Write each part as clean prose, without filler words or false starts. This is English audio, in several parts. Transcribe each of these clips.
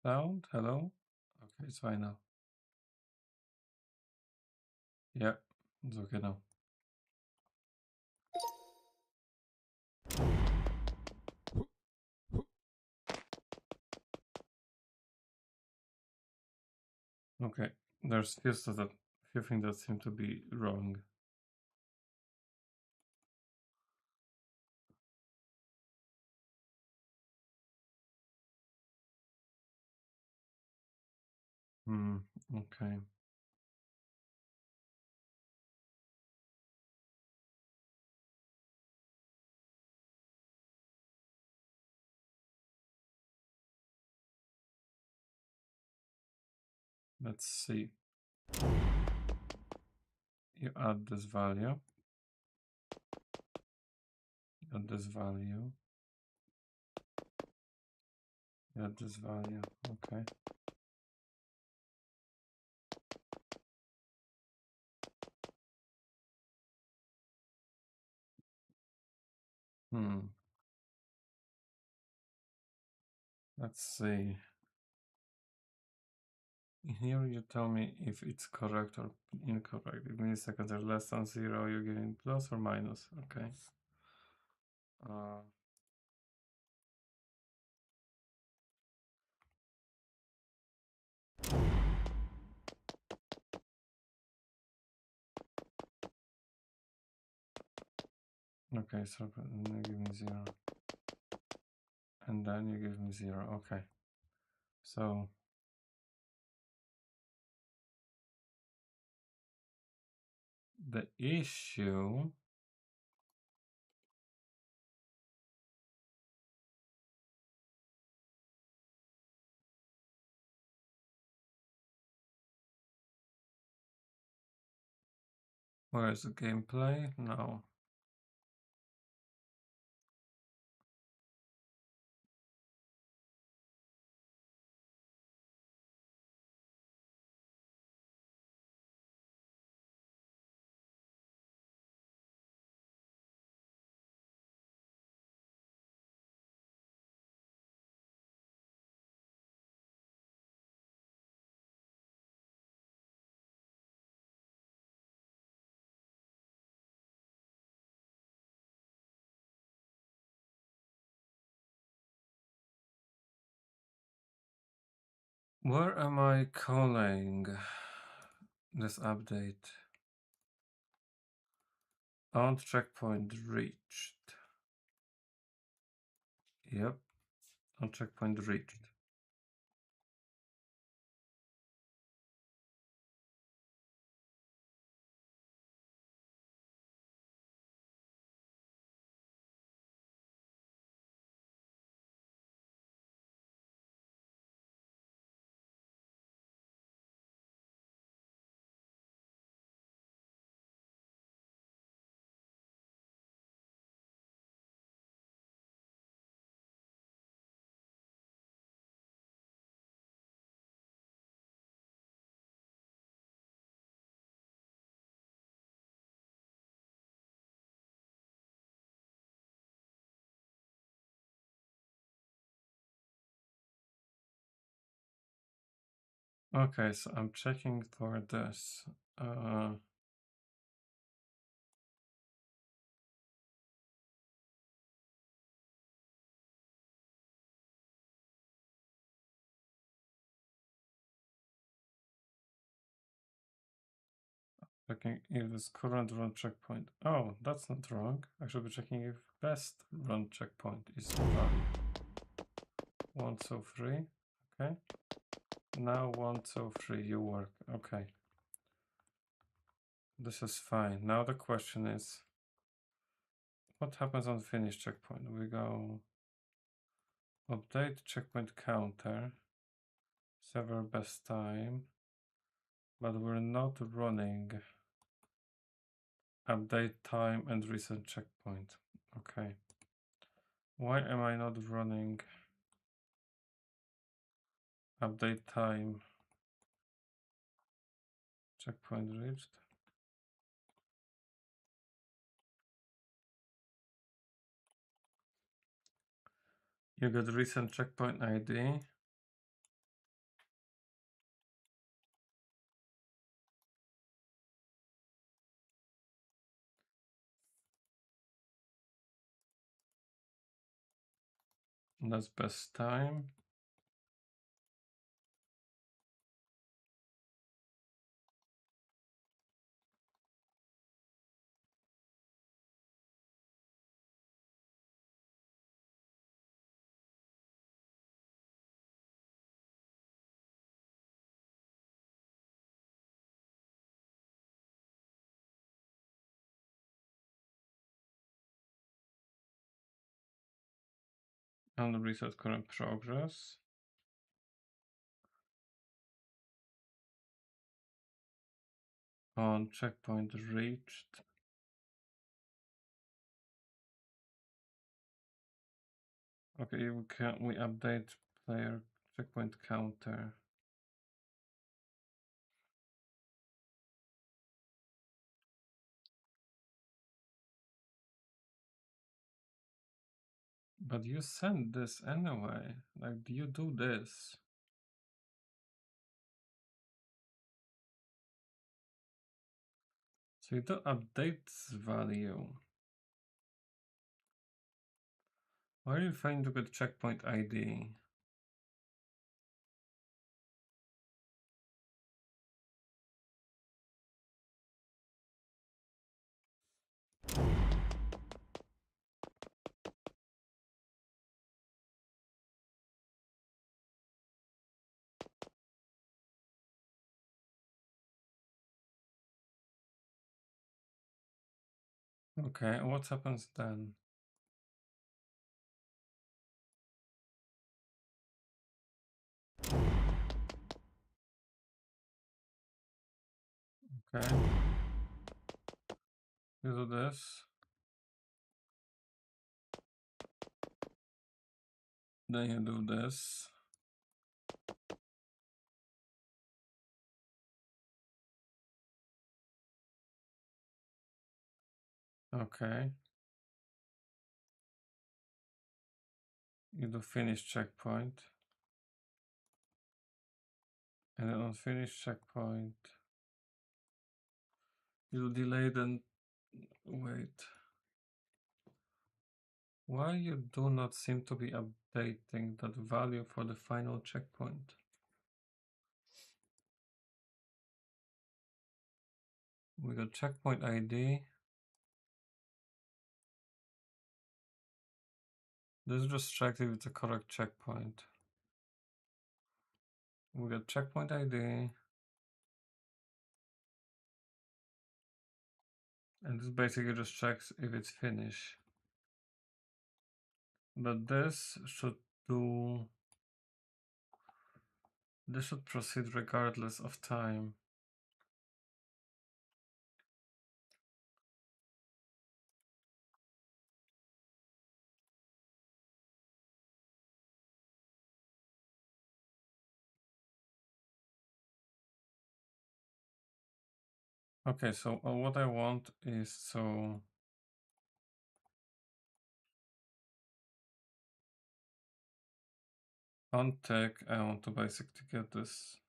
Sound? Hello? Okay, it's fine now. Yeah, it's okay now. Okay, there's few things that seem to be wrong. Okay. Let's see. You add this value. Add this value. Add this value. Okay. Let's see. Here you tell me if it's correct or incorrect. If milliseconds are less than 0, you're getting plus or minus. Okay. Okay, so you give me 0. And then you give me 0. Okay. So the issue where is the gameplay? No. Where am I calling this update? On checkpoint reached. Yep. On checkpoint reached. Okay, so I'm checking for this. Checking if this current run checkpoint. Oh, that's not wrong. I should be checking if best run checkpoint is valid. 1, 2, 3. Okay. Now 1, 2, 3. You work. Okay. This is fine. Now the question is, what happens on finish checkpoint? We go update checkpoint counter, sever best time, but we're not running update time and recent checkpoint. Okay. Why am I not running update time checkpoint reached? You got recent checkpoint ID. That's best time. And reset current progress. On checkpoint reached. Okay, we update player checkpoint counter. But you send this anyway. Like, do you do this? So you do update this value. Why are you failing to get checkpoint ID? Okay, what happens then? Okay. You do this. Then you do this. Okay. You do finish checkpoint. And then on finish checkpoint, you do delay, then wait. Why you do not seem to be updating that value for the final checkpoint? We got checkpoint ID. This just checks if it's a correct checkpoint. We got checkpoint ID. And this basically just checks if it's finished. But this should proceed regardless of time. Okay, so what I want is on tick, I want to basically get this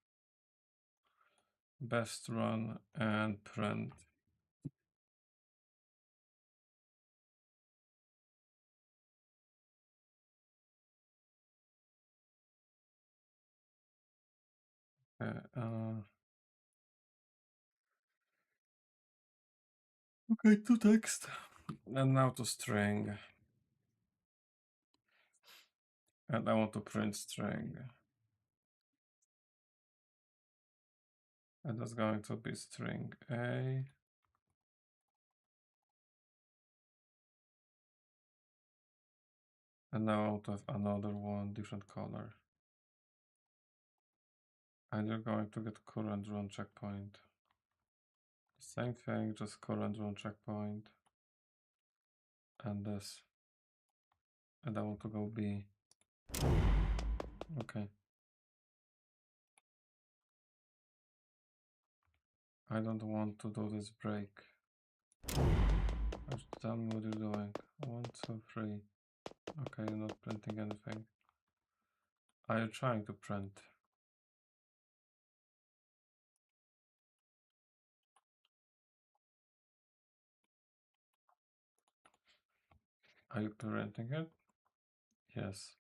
best run and print. Okay, to text. And now to string. And I want to print string. And that's going to be string A. And now I want to have another one, different color. And you're going to get current run checkpoint. Same thing, just current run checkpoint. And this. And I want to go B. Okay. I don't want to do this break. Just tell me what you're doing. 1, 2, 3. Okay, you're not printing anything. Are you trying to print? Are you printing it? Yes.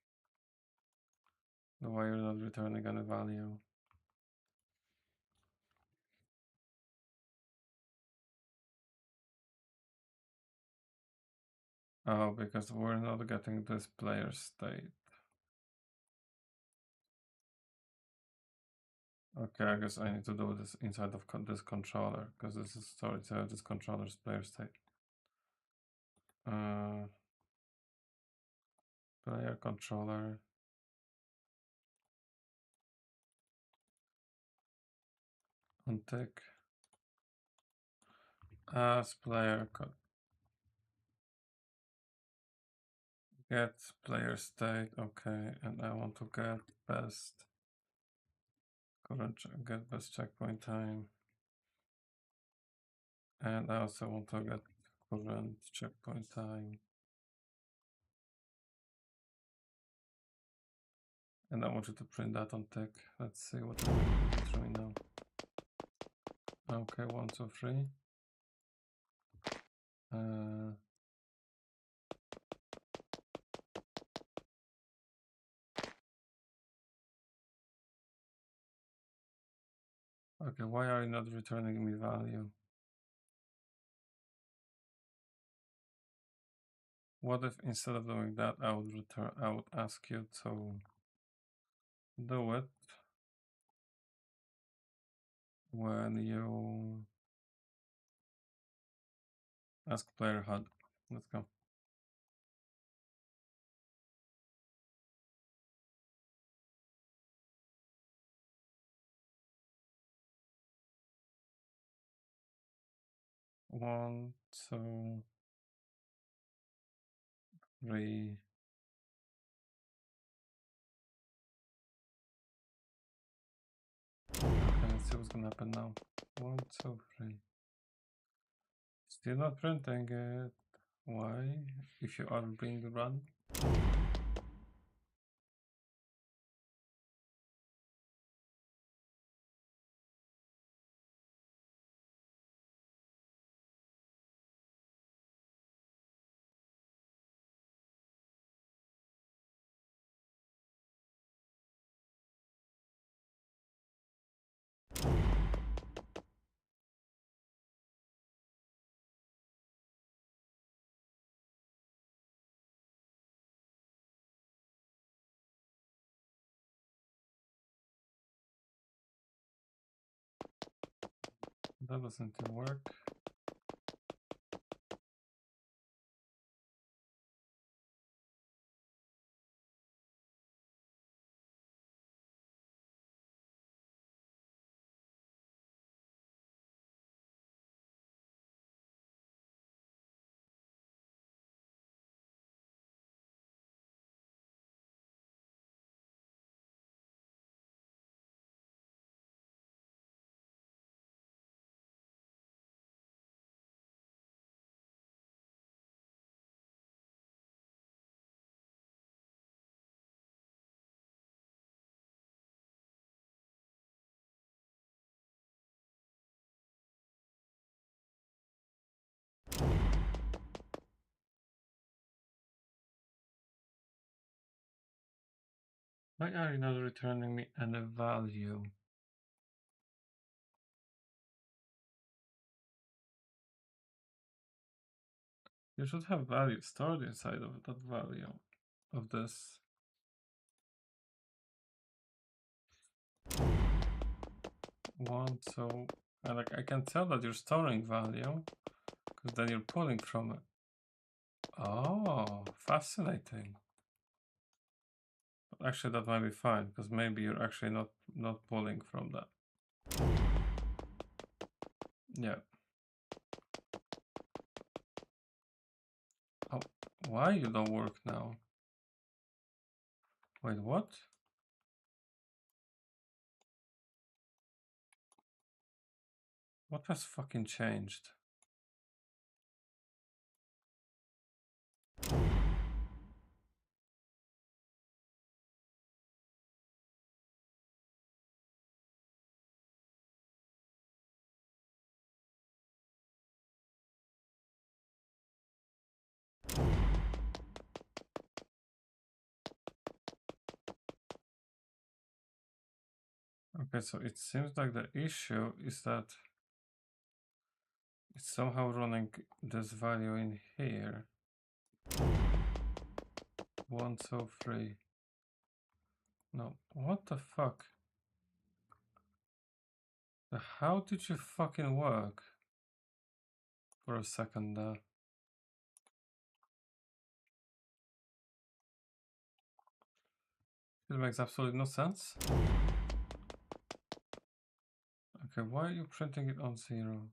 Why you're not returning any value? Oh, because we're not getting this player state. Okay, I guess I need to do this inside of this controller, because this is story to this controller's player state. Player controller. Untick. As player get player state. Okay, and I want to get best get best checkpoint time. And I also want to get current checkpoint time. And I want you to print that on tick. Let's see what it's showing now. Okay, 1, 2, 3. Okay, why are you not returning me value? What if instead of doing that, I would ask you to do it when you ask player HUD. Let's go. One, two, three. Okay, let's see what's gonna happen now. 1, 2, 3. Still not printing it. Why? If you are being run. That doesn't work. Why are you not returning me any value? You should have value stored inside of that value of this. One, so I can tell that you're storing value because then you're pulling from it. Oh, fascinating. But actually, that might be fine because maybe you're actually not pulling from that. Yeah. Oh, why you don't work now? Wait, what? What has fucking changed? Okay, so it seems like the issue is that it's somehow running this value in here. 123. No, what the fuck? How did you fucking work? For a second there. It makes absolutely no sense. Okay, why are you printing it on 0?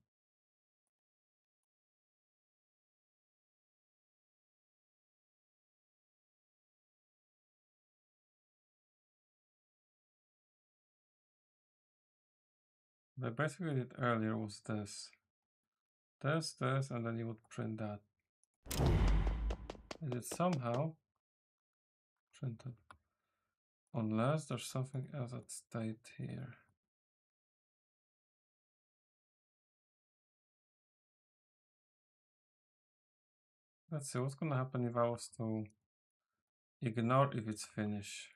What I basically did earlier was this, and then you would print that. And it somehow printed. Unless there's something else at stake here. Let's see what's gonna happen if I was to ignore if it's finished.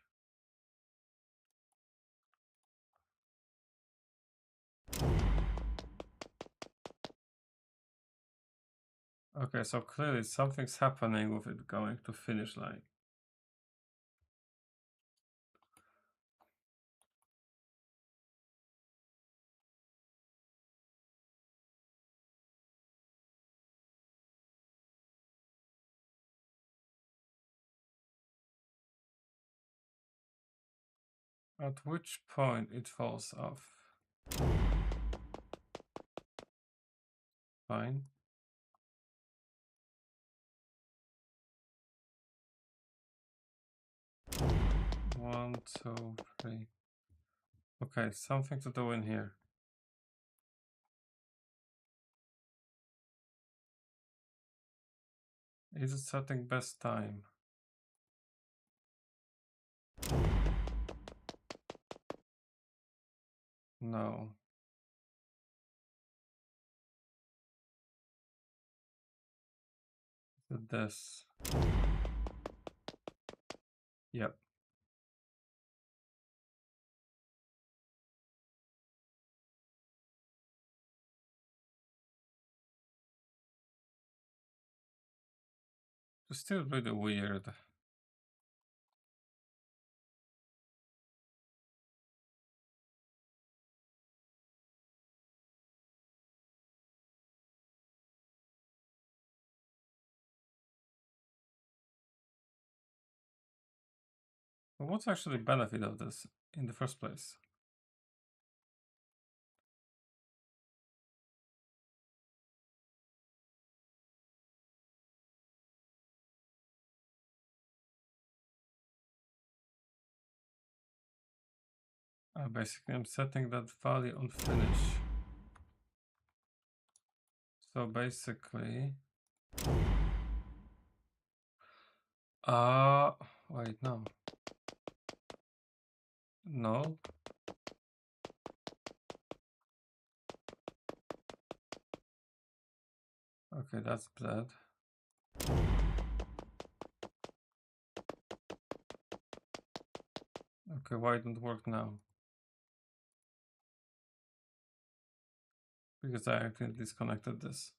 Okay, so clearly something's happening with it going to finish line. At which point it falls off. Fine. One, two, three. Okay, something to do in here. Is it setting best time? No. Is it this? Yep. It's still really weird. But what's actually the benefit of this in the first place? Basically, I'm setting that value on finish. So basically, wait, no. No. Okay, that's bad. Okay, why it don't work now? Because I actually disconnected this.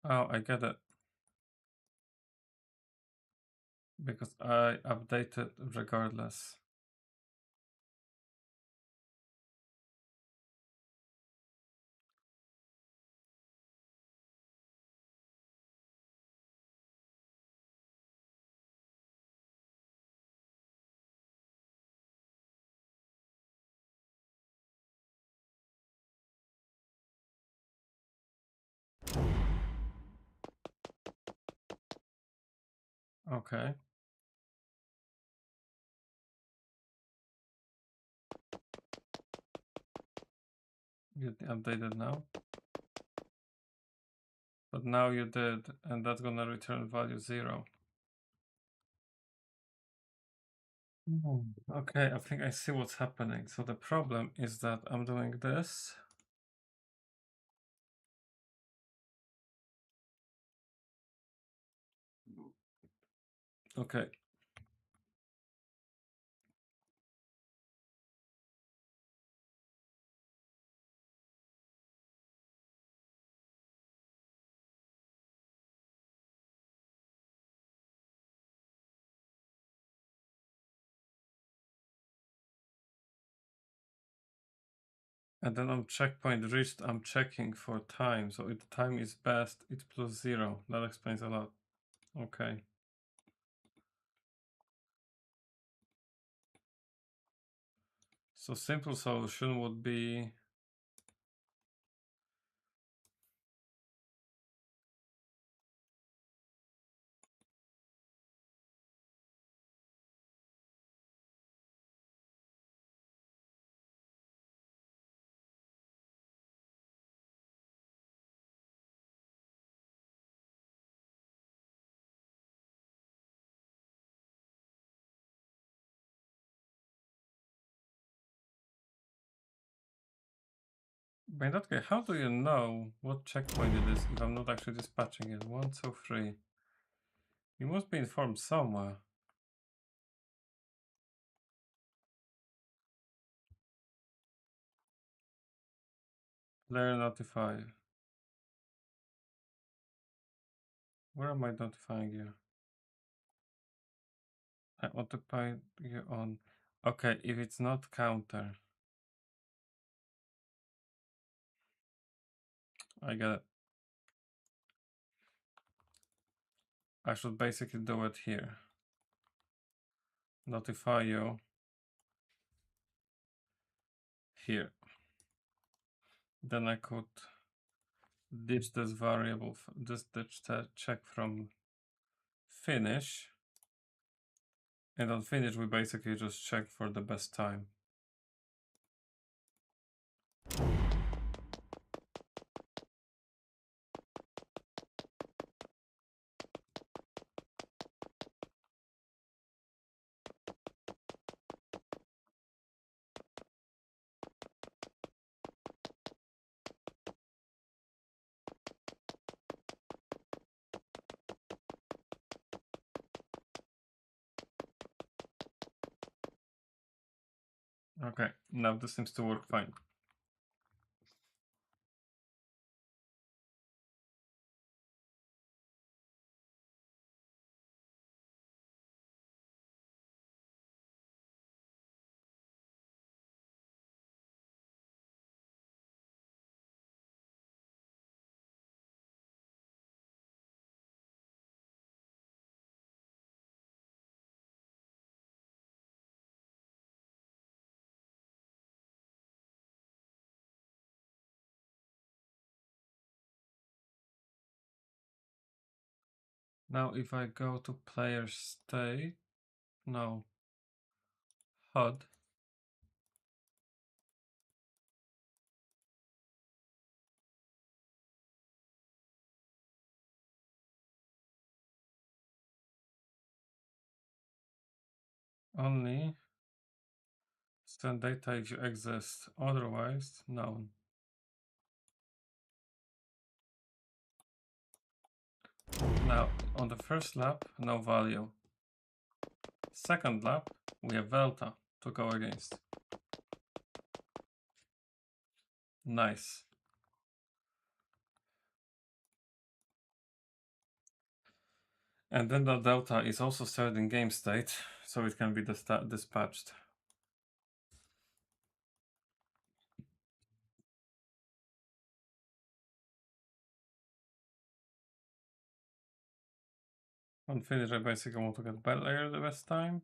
Oh, I get it. Because I updated regardless. Okay. Get updated now. But now you did, and that's gonna return value 0. Okay, I think I see what's happening. So the problem is that I'm doing this. Okay. And then on checkpoint reached, I'm checking for time. So if the time is best, it's +0. That explains a lot. Okay. So simple solution would be by that case, how do you know what checkpoint it is if I'm not actually dispatching it? 1, 2, 3. You must be informed somewhere. Player notify. Where am I notifying you? I notify you on. Okay, if it's not counter. I get it. I should basically do it here. Notify you here. Then I could ditch this variable, ditch the check from finish. And on finish, we basically just check for the best time. Okay, now this seems to work fine. Now if I go to player state, no, HUD, only send data if you exist, otherwise none. Now on the first lap, no value. Second lap, we have delta to go against. Nice. And then the delta is also stored in game state, so it can be dispatched. On finish, I basically want to get layer the best time.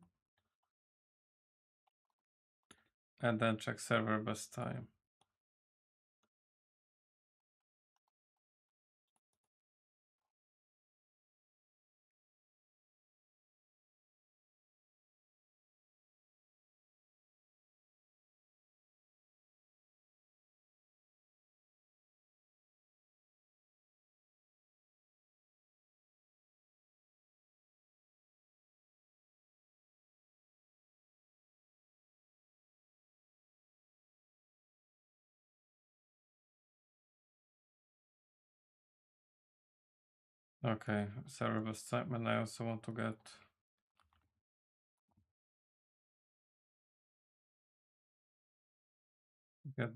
And then check server best time. Okay, Cerebus Chapman. I also want to get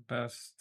best.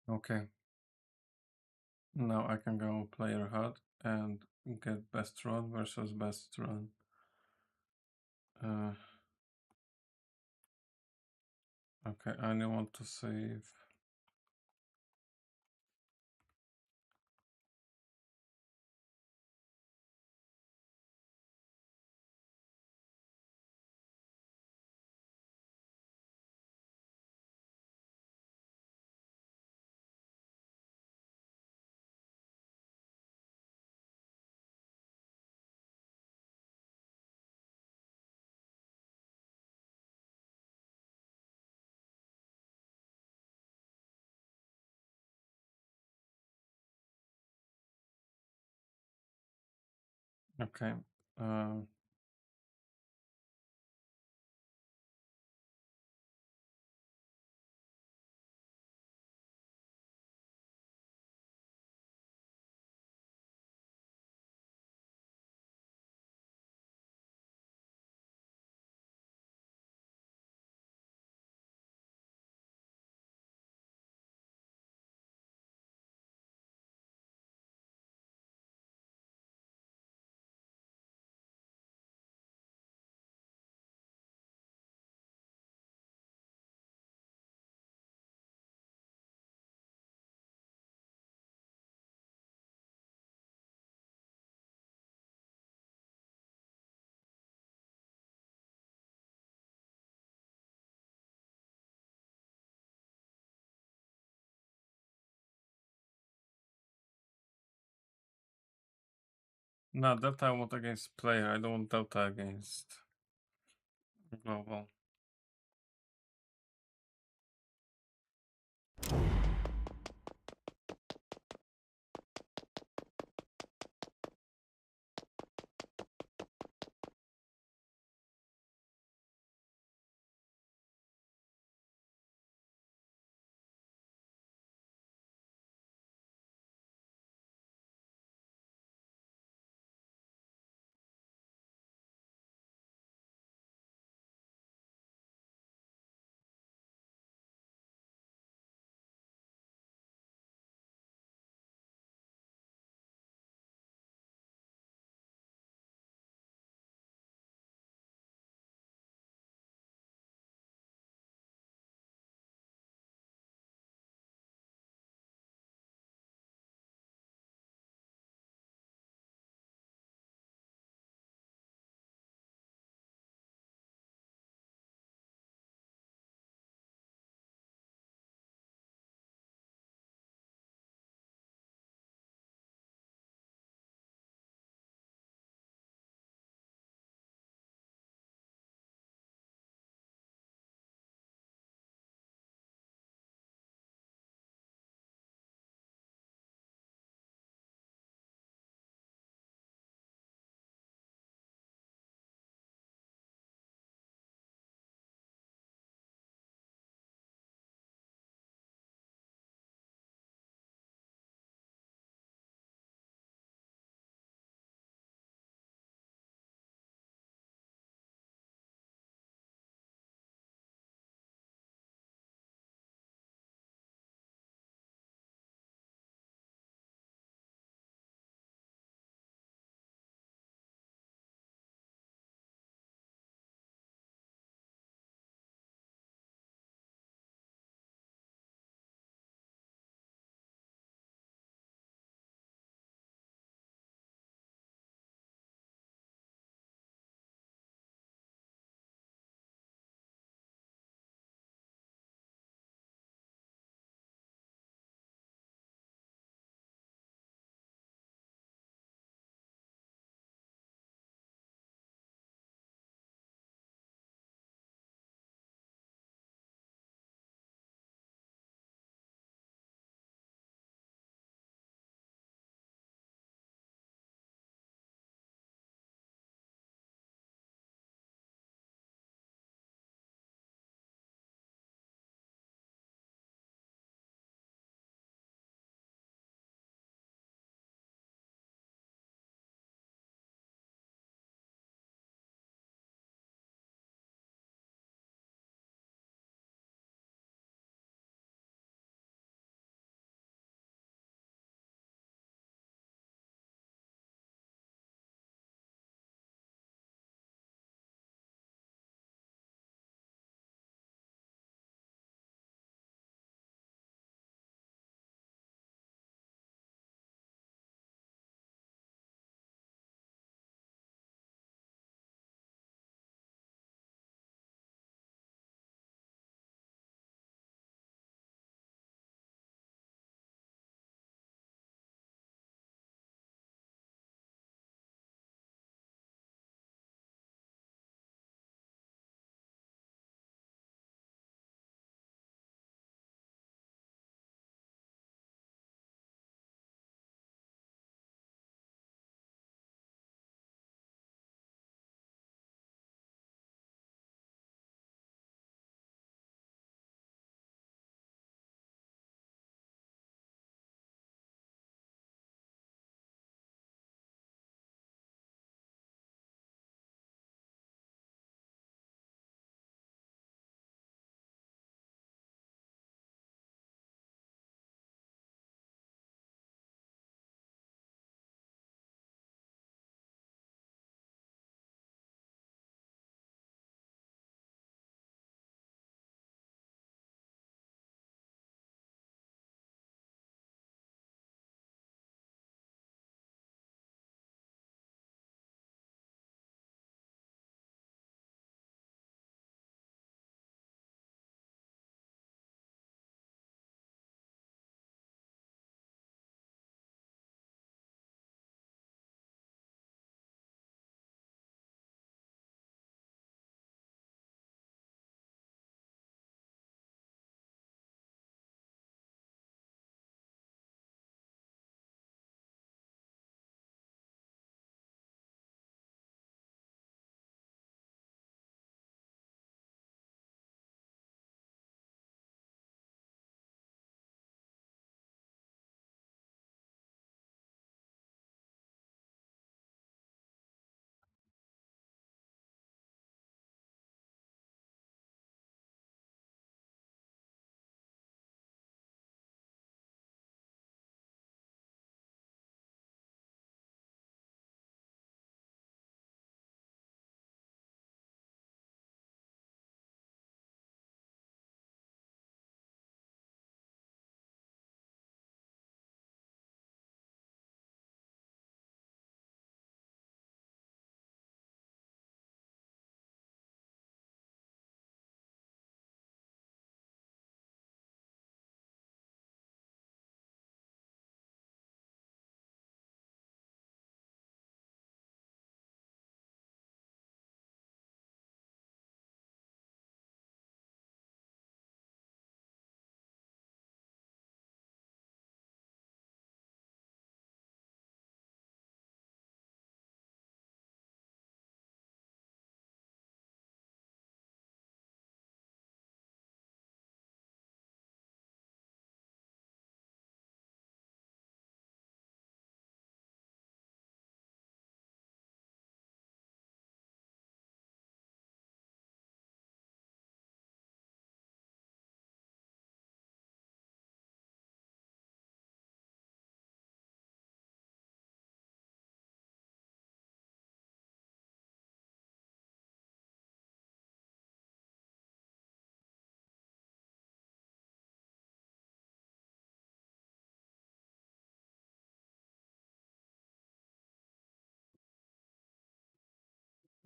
Okay. Now I can go player HUD and get best run versus best run. Okay, I only want to save. Okay. No, Delta I want against player. I don't want Delta against global.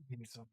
So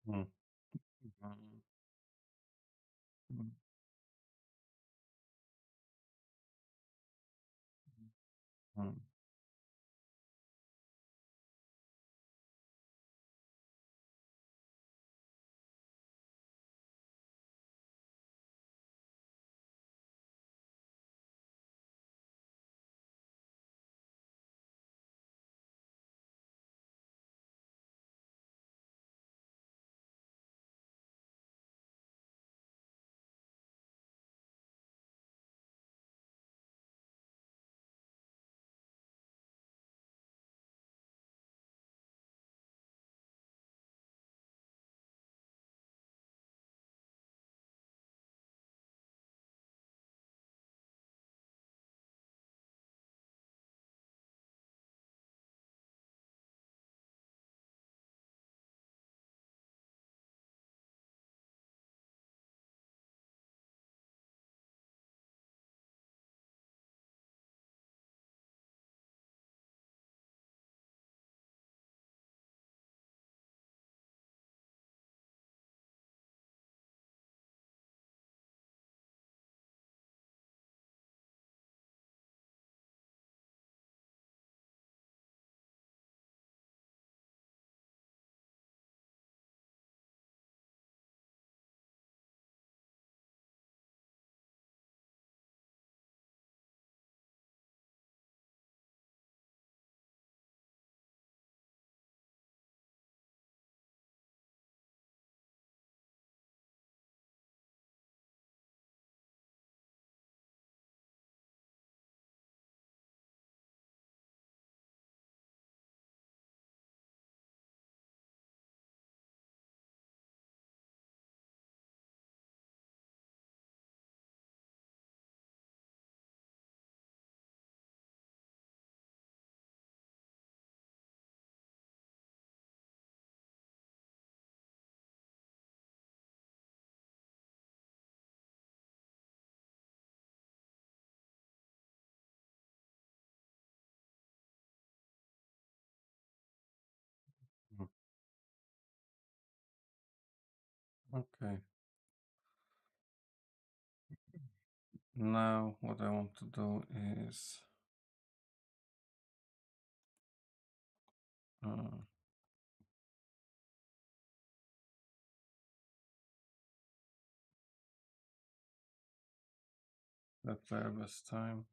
Mm. Mm. Mm. Mm. Mm. Okay. Now what I want to do is uh, that variables time.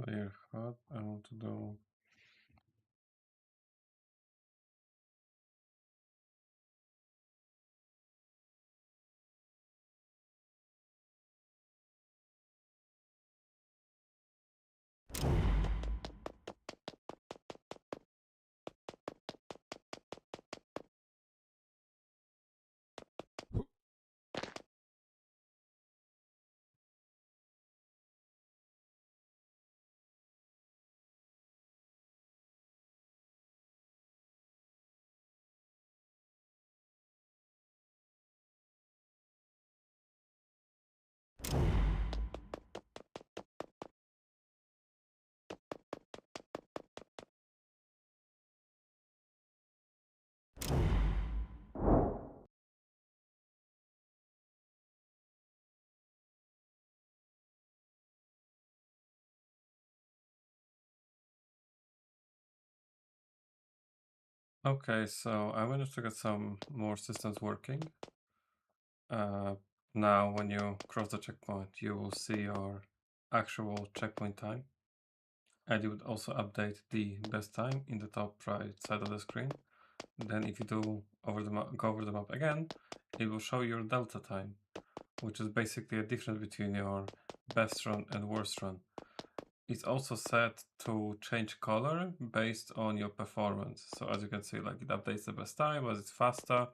Clear HUD. I want to do Okay, so I managed to get some more systems working. Now when you cross the checkpoint, you will see your actual checkpoint time. And you would also update the best time in the top right side of the screen. Then if you do go over the map again, it will show your delta time, which is basically a difference between your best run and worst run. It's also set to change color based on your performance. So as you can see, like it updates the best time as it's faster.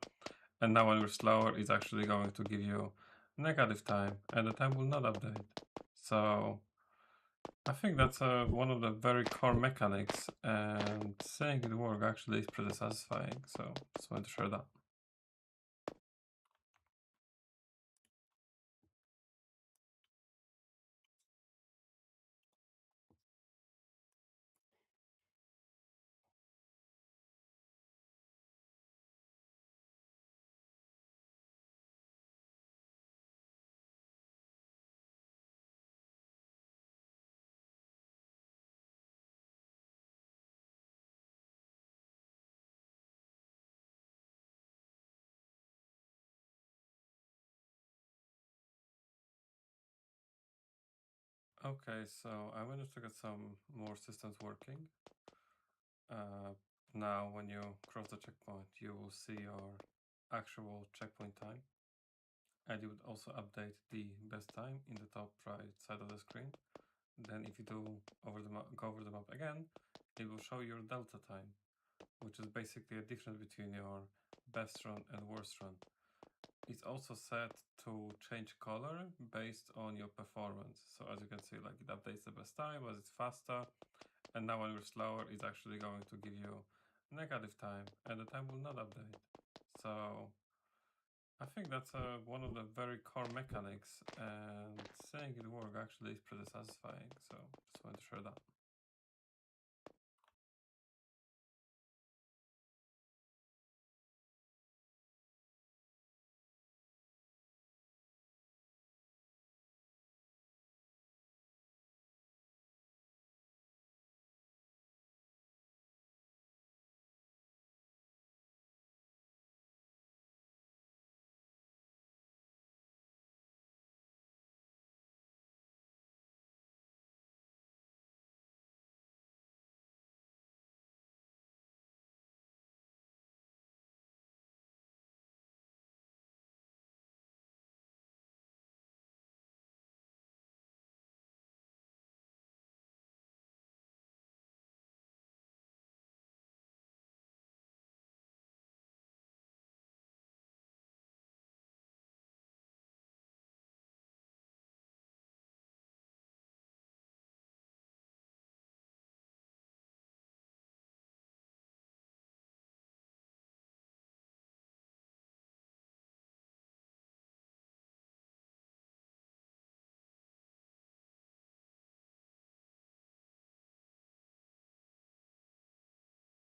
And now when you're slower, it's actually going to give you negative time and the time will not update. So I think that's one of the very core mechanics, and seeing it work actually is pretty satisfying. So just wanted to share that. Okay, so I managed to get some more systems working. Now when you cross the checkpoint, you will see your actual checkpoint time. And you would also update the best time in the top right side of the screen. Then if you do go over the map again, it will show your delta time, which is basically a difference between your best run and worst run. It's also set to change color based on your performance. So as you can see, like it updates the best time as it's faster. And now when you're slower, it's actually going to give you negative time and the time will not update. So I think that's one of the very core mechanics, and seeing it work actually is pretty satisfying. So just wanted to share that.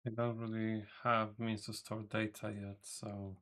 I don't really have means to store data yet, so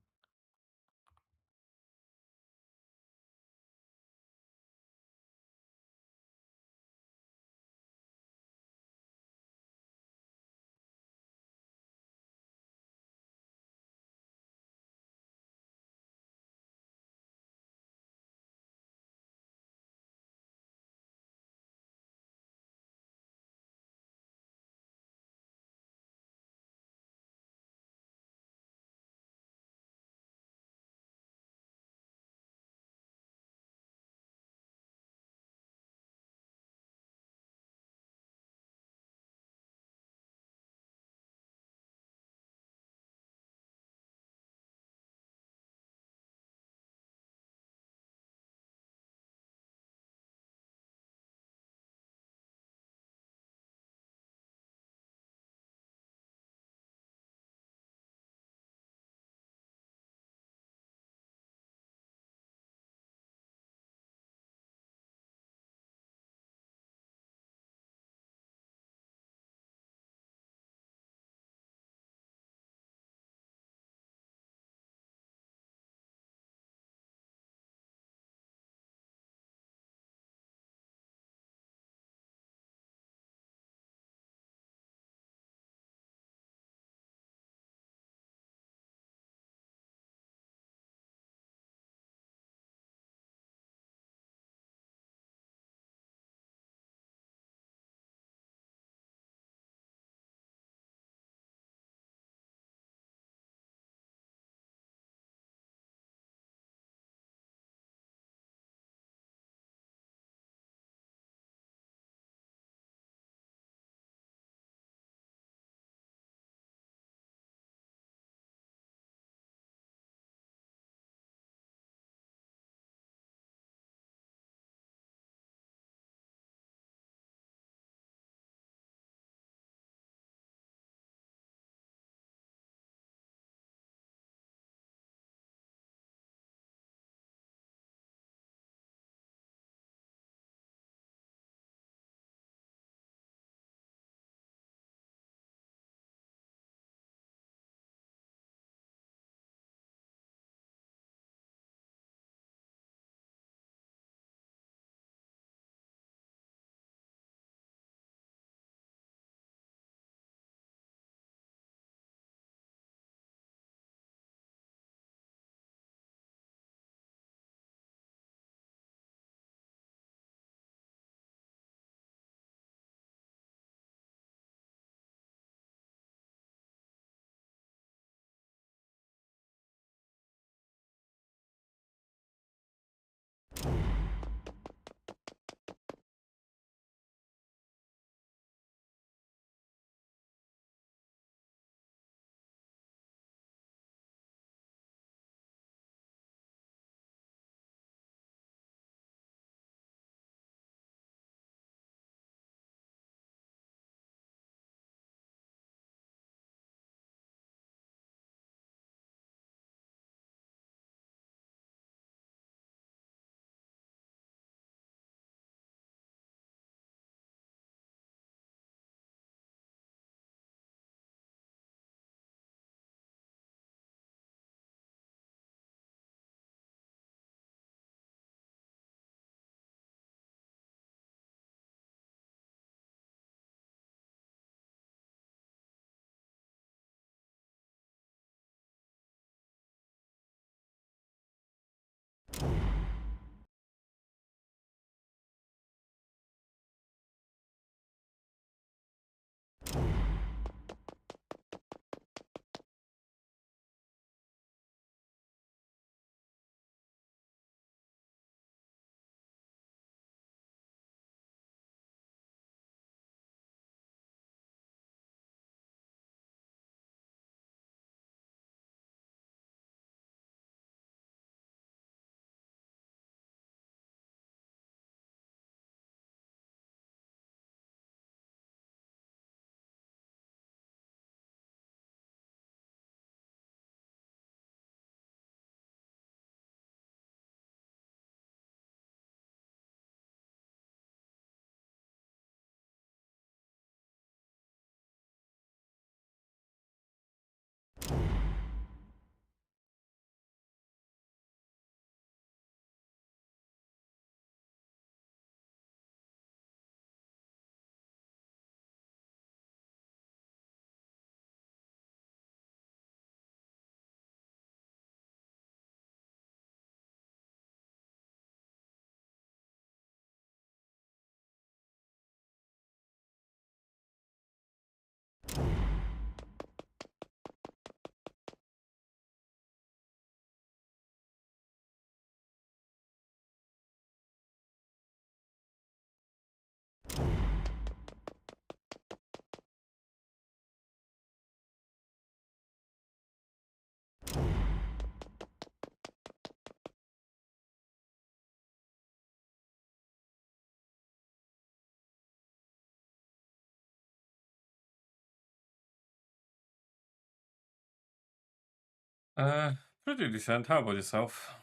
Uh, Pretty decent. How about yourself?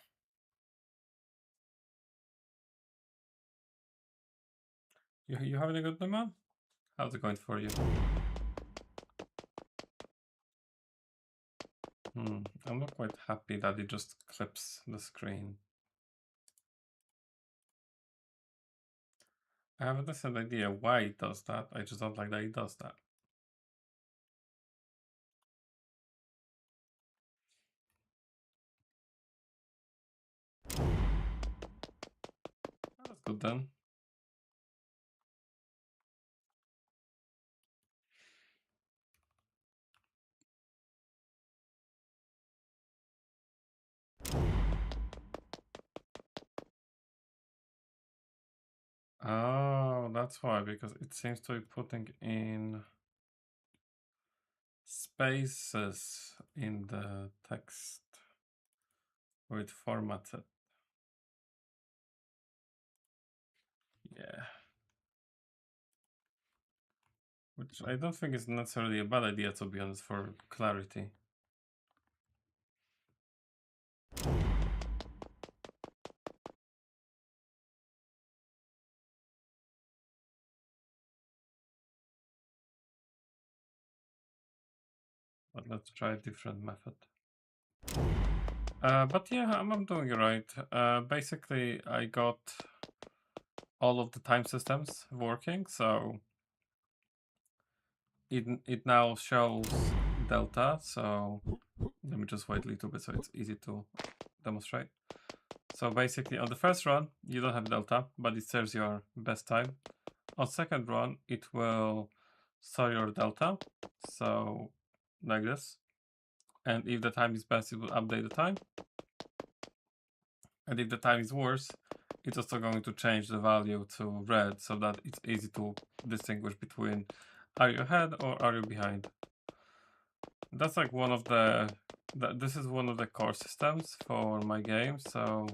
You having a good day, man? How's it going for you? I'm not quite happy that it just clips the screen. I have a decent idea why it does that. I just don't like that it does that. Oh, that's good then. Oh, that's why, because it seems to be putting in spaces in the text where it formats it. Yeah. Which I don't think is necessarily a bad idea, to be honest, for clarity. But let's try a different method. But yeah, I'm doing right. Basically, I got all of the time systems working, so it now shows delta. So let me just wait a little bit so it's easy to demonstrate. So basically, on the first run, you don't have delta, but it serves your best time. On second run, it will store your delta, so like this. And if the time is best, it will update the time. And if the time is worse, it's also going to change the value to red so that it's easy to distinguish between are you ahead or are you behind. That's like one of the this is one of the core systems for my game, so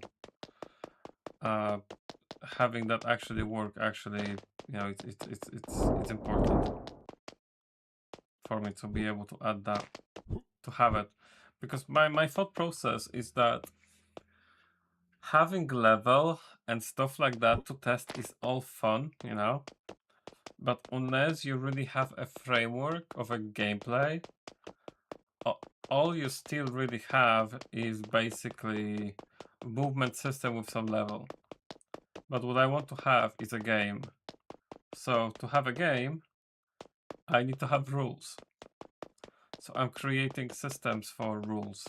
having that actually work it's important for me to be able to add that, to have it, because my thought process is that having level and stuff like that to test is all fun, but unless you really have a framework of a gameplay, all you still really have is basically movement system with some level. But what I want to have is a game. So to have a game, I need to have rules. So I'm creating systems for rules.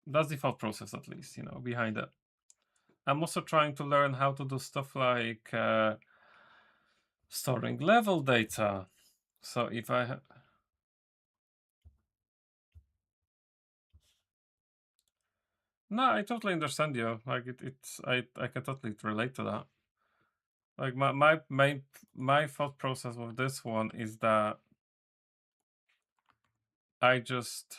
That's the thought process, at least, behind it. I'm also trying to learn how to do stuff like storing level data. So if I no, I totally understand you. Like I can totally relate to that. Like my thought process with this one is that I just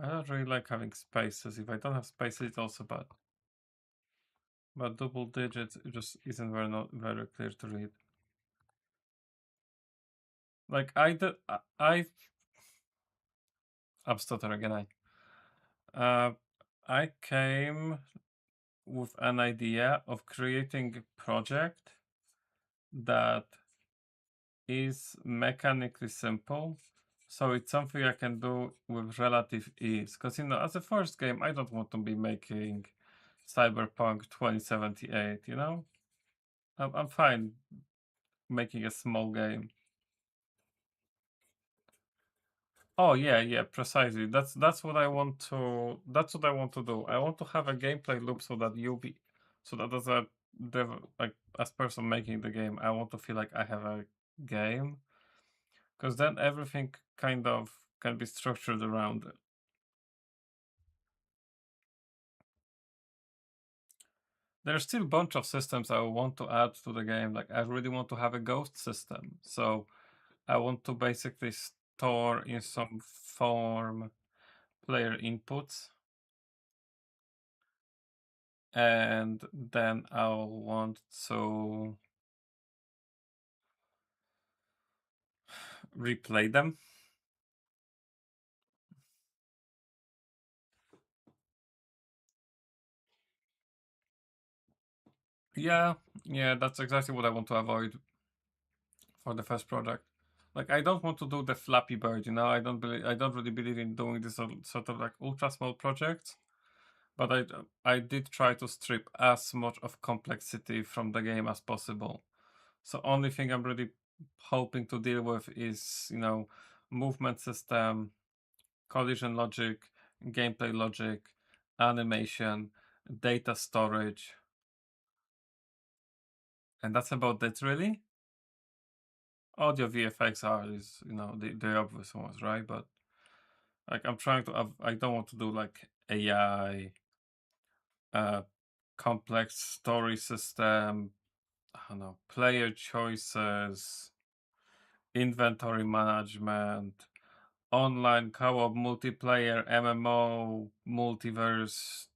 I don't really like having spaces. If I don't have spaces, it's also bad. But double digits it just isn't very not very clear to read. Like I'm stuttering again. I came with an idea of creating a project that is mechanically simple. So it's something I can do with relative ease. Because, as a first game, I don't want to be making Cyberpunk 2078, I'm fine making a small game. Oh yeah, yeah, precisely. That's what I want to. That's what I want to do. I want to have a gameplay loop so that so that as a like as person making the game, I want to feel like I have a game, because then everything kind of can be structured around it. There's still a bunch of systems I want to add to the game. Like I really want to have a ghost system, so I want to basically store in some form player inputs. and then I'll want to replay them. Yeah, yeah, that's exactly what I want to avoid for the first project. Like, I don't want to do the Flappy Bird, you know. I don't really believe in doing this sort of like ultra small projects. But I did try to strip as much of complexity from the game as possible. So only thing I'm really hoping to deal with is, you know, movement system, collision logic, gameplay logic, animation, data storage, and that's about it really. Audio VFX are is, you know, the obvious ones, right? But like I'm trying to I don't want to do like AI, uh complex story system, I don't know, player choices, inventory management, online co-op multiplayer, MMO, multiverse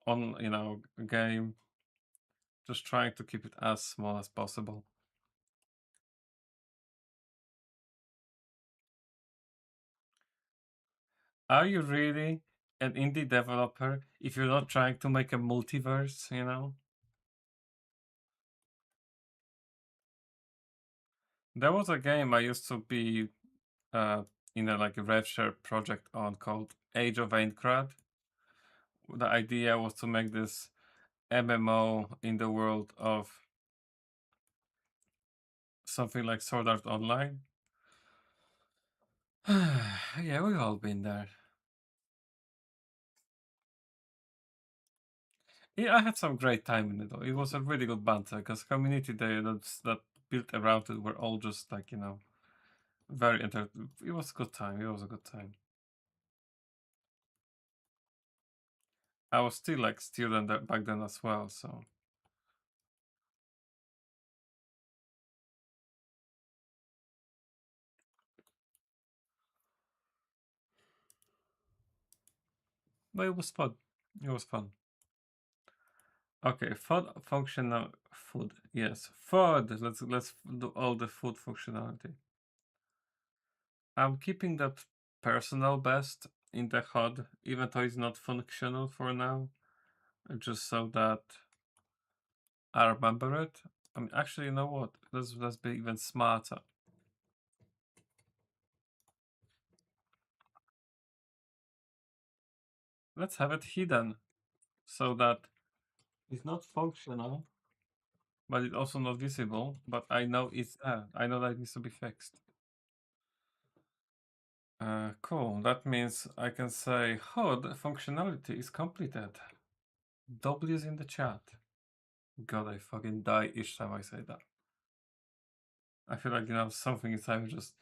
on, you know, game. Just trying to keep it as small as possible. Are you really an indie developer if you're not trying to make a multiverse, you know? There was a game I used to be uh in a like a rev share project on called Age of Aincrad. The idea was to make this MMO in the world of something like Sword Art Online. Yeah, we've all been there. Yeah, I had some great time in it though. It was a really good banter because community there that built around it were all just like, you know, very it was a good time. It was a good time. I was still like student back then as well, so but it was fun. It was fun. Okay, food functional food. Yes, food. Let's do all the food functionality. I'm keeping that personal best in the HUD, even though it's not functional for now, just so that I remember it. I mean, actually, you know what? Let's be even smarter. Let's have it hidden so that it's not functional, but it's also not visible. But I know it's there. I know that it needs to be fixed. Cool. That means I can say HUD functionality is completed. W's in the chat. God, I fucking die each time I say that. I feel like, you know, something inside me just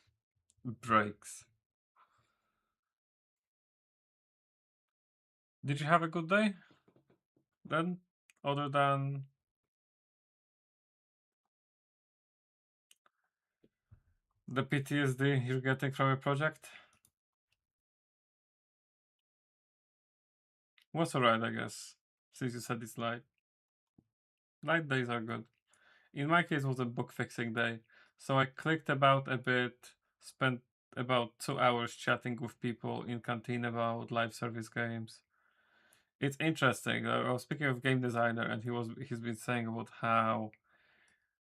breaks. Did you have a good day then? Other than the PTSD you're getting from a project? Was alright, I guess. Since you said it's light. Light days are good. In my case, it was a book fixing day. So I clicked about a bit, spent about 2 hours chatting with people in canteen about live service games. It's interesting. I was speaking with game designer, and he's been saying about how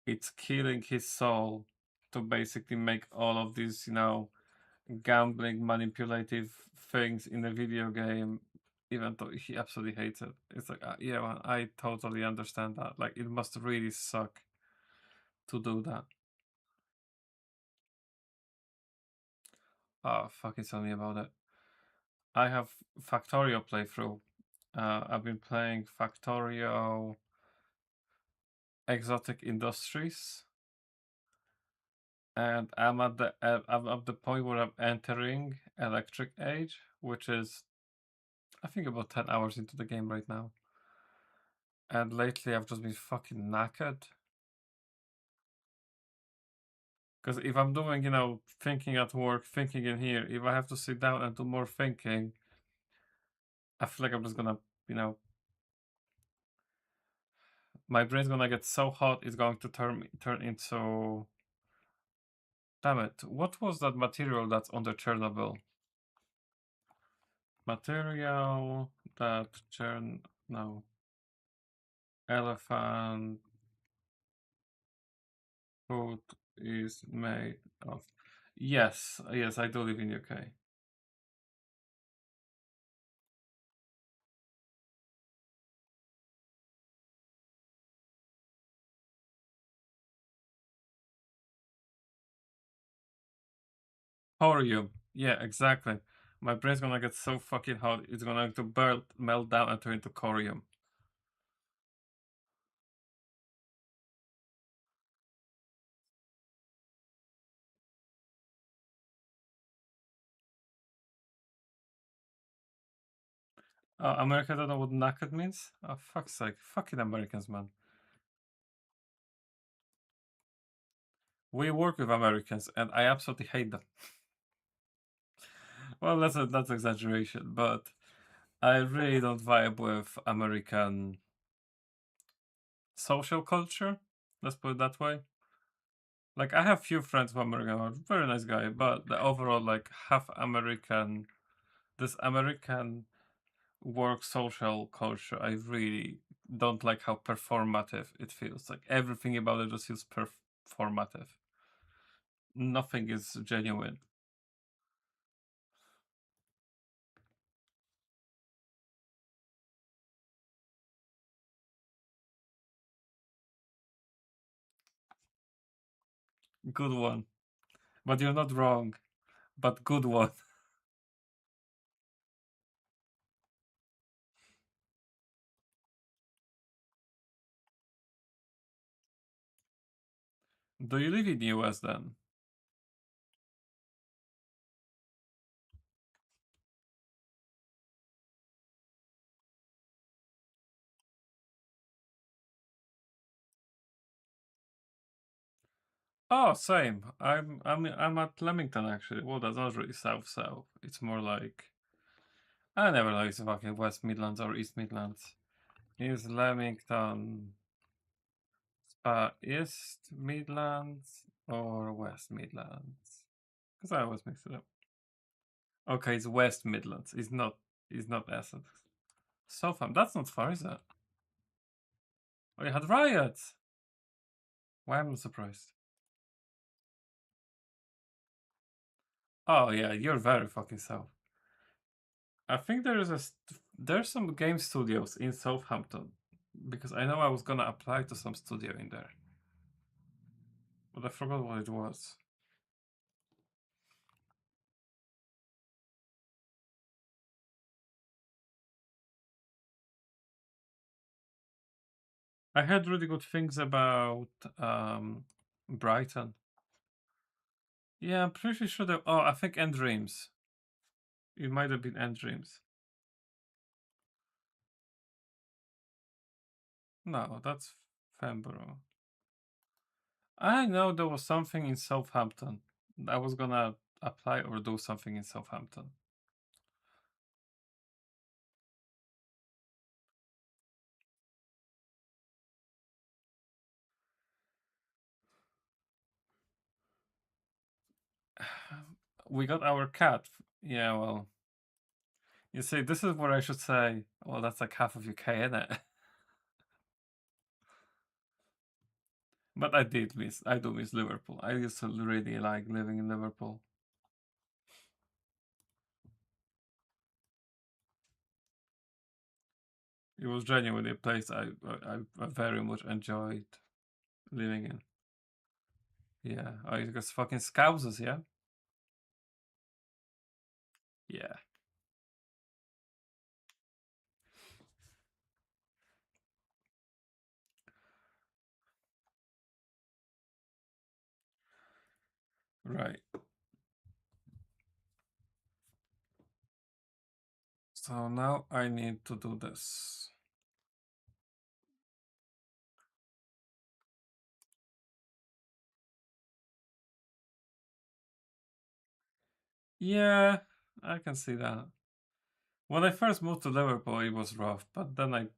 it's killing his soul to basically make all of these, you know, gambling, manipulative things in a video game, even though he absolutely hates it. It's like, yeah, man, I totally understand that. Like, it must really suck to do that. Oh, fucking tell me about it. I have Factorio playthrough. I've been playing Factorio Exotic Industries, and I'm at the point where I'm entering Electric Age, which is I think about 10 hours into the game right now. And lately I've just been fucking knackered. Because if I'm doing, you know, thinking at work, thinking in here, if I have to sit down and do more thinking, I feel like I'm just gonna you know, my brain's gonna get so hot it's going to turn into. Damn it! What was that material that's under Chernobyl? Material that no elephant food is made of. Yes, yes, I do live in UK. Thorium. Yeah, exactly. My brain's gonna get so fucking hot, it's gonna to melt down and turn into corium. America don't know what naked means? Oh, fuck's sake. Fucking Americans, man. We work with Americans, and I absolutely hate them. Well, that's exaggeration, but I really don't vibe with American social culture. Let's put it that way. Like, I have few friends from America, who are very nice guy, but the overall, like, half American, this American work social culture, I really don't like how performative it feels. Like, everything about it just feels performative. Nothing is genuine. Good one. But you're not wrong. But good one. Do you live in the US then? Oh, same. I'm at Leamington actually. Well, that's not really south south. It's more like I never know. It's fucking West Midlands or East Midlands. Is Leamington East Midlands or West Midlands? Because I always mix it up. Okay, it's West Midlands. It's not. It's not Essex. Southam. That's not far, is it? Oh, you had riots. Why am I surprised? Oh yeah, you're very fucking south. I think there's some game studios in Southampton because I know I was gonna apply to some studio in there, but I forgot what it was. I heard really good things about Brighton. Yeah, I'm pretty sure that. Oh, I think End Dreams. It might have been End Dreams. No, that's Femborough. I know there was something in Southampton. I was gonna apply or do something in Southampton. We got our cat. Yeah, well, you see, this is where I should say, well, that's like half of UK, isn't it? But I do miss Liverpool. I used to really like living in Liverpool. It was genuinely a place I very much enjoyed living in. Yeah, I guess fucking Scousers, yeah? Yeah, right. So now I need to do this. Yeah, I can see that. When I first moved to Liverpool, it was rough, but then I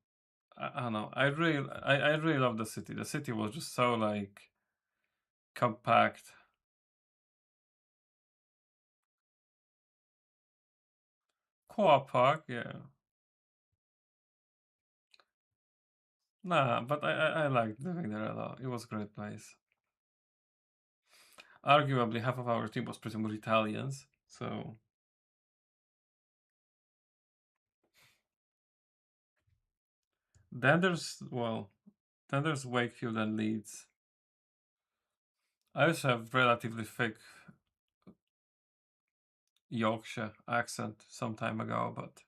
don't know. I really love the city. The city was just so like compact. Co-op Park, yeah. Nah, but I liked living there a lot. It was a great place. Arguably, half of our team was pretty much Italians, so then there's well, then there's Wakefield and Leeds. I also have relatively thick Yorkshire accent some time ago, but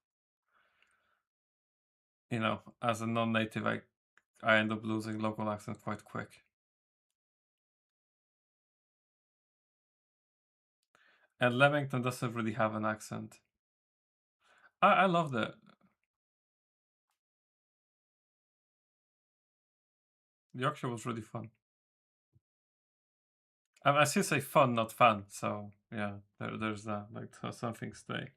you know, as a non-native, I end up losing local accent quite quick. And Leamington doesn't really have an accent. I love the Yorkshire was really fun. I still say fun, not fun. So yeah, there's that. Like some things stay.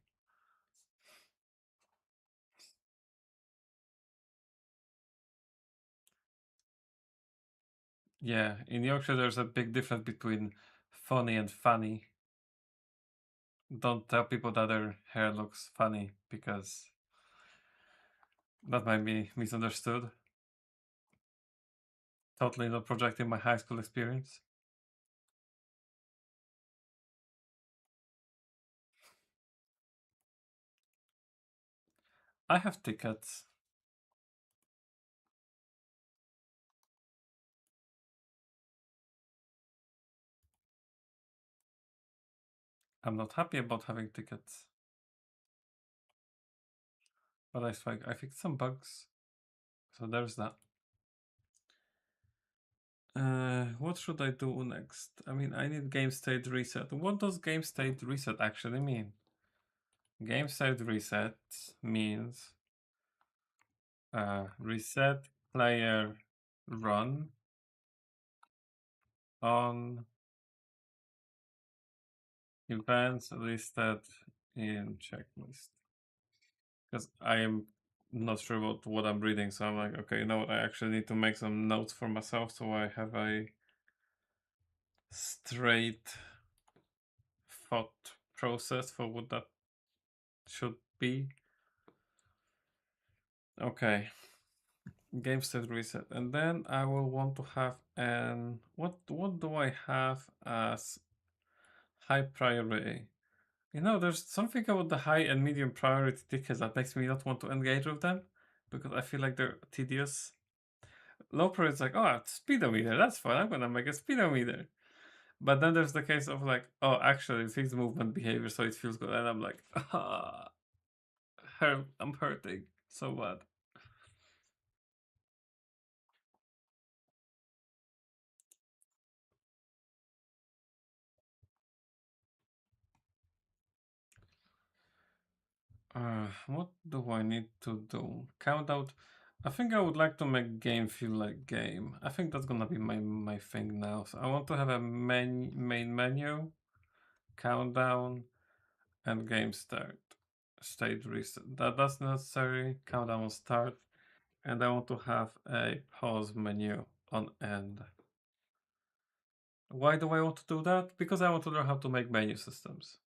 Yeah, in Yorkshire there's a big difference between funny and funny. Don't tell people that their hair looks funny because that might be misunderstood. Totally not projecting my high school experience. I have tickets. I'm not happy about having tickets. But I fixed some bugs. So there's that. What should I do next? I mean, I need game state reset. What does game state reset actually mean? Game state reset means reset player run on events listed in checklist. Because I am not sure about what I'm reading, so I'm like, okay, you know what? I actually need to make some notes for myself so I have a straight thought process for what that should be. Okay, game state reset, and then I will want to have an what do I have as high priority? You know, there's something about the high and medium priority tickets that makes me not want to engage with them because I feel like they're tedious. Low priority is like, oh, speedometer, that's fine. I'm gonna make a speedometer. But then there's the case of like, oh, actually, fix movement behavior so it feels good, and I'm like, ah, I'm hurting so bad. What do I need to do? Count out. I think I would like to make game feel like game. I think that's gonna be my thing now. So I want to have a main menu, countdown, and game start. State reset. That's necessary. Countdown start, and I want to have a pause menu on end. Why do I want to do that? Because I want to learn how to make menu systems.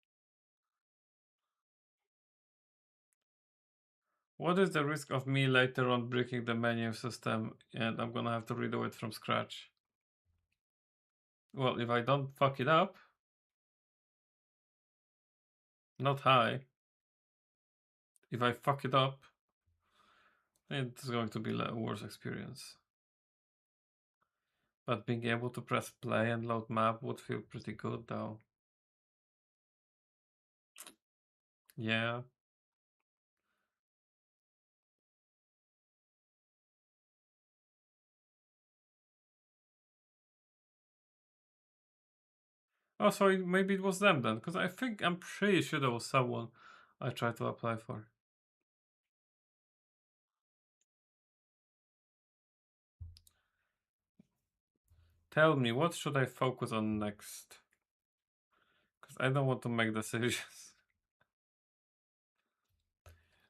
What is the risk of me later on breaking the menu system and I'm gonna have to redo it from scratch? Well, if I don't fuck it up, not high. If I fuck it up, it's going to be a worse experience. But being able to press play and load map would feel pretty good though. Yeah. Oh, so maybe it was them then, because I'm pretty sure there was someone I tried to apply for. Tell me, what should I focus on next? Because I don't want to make decisions.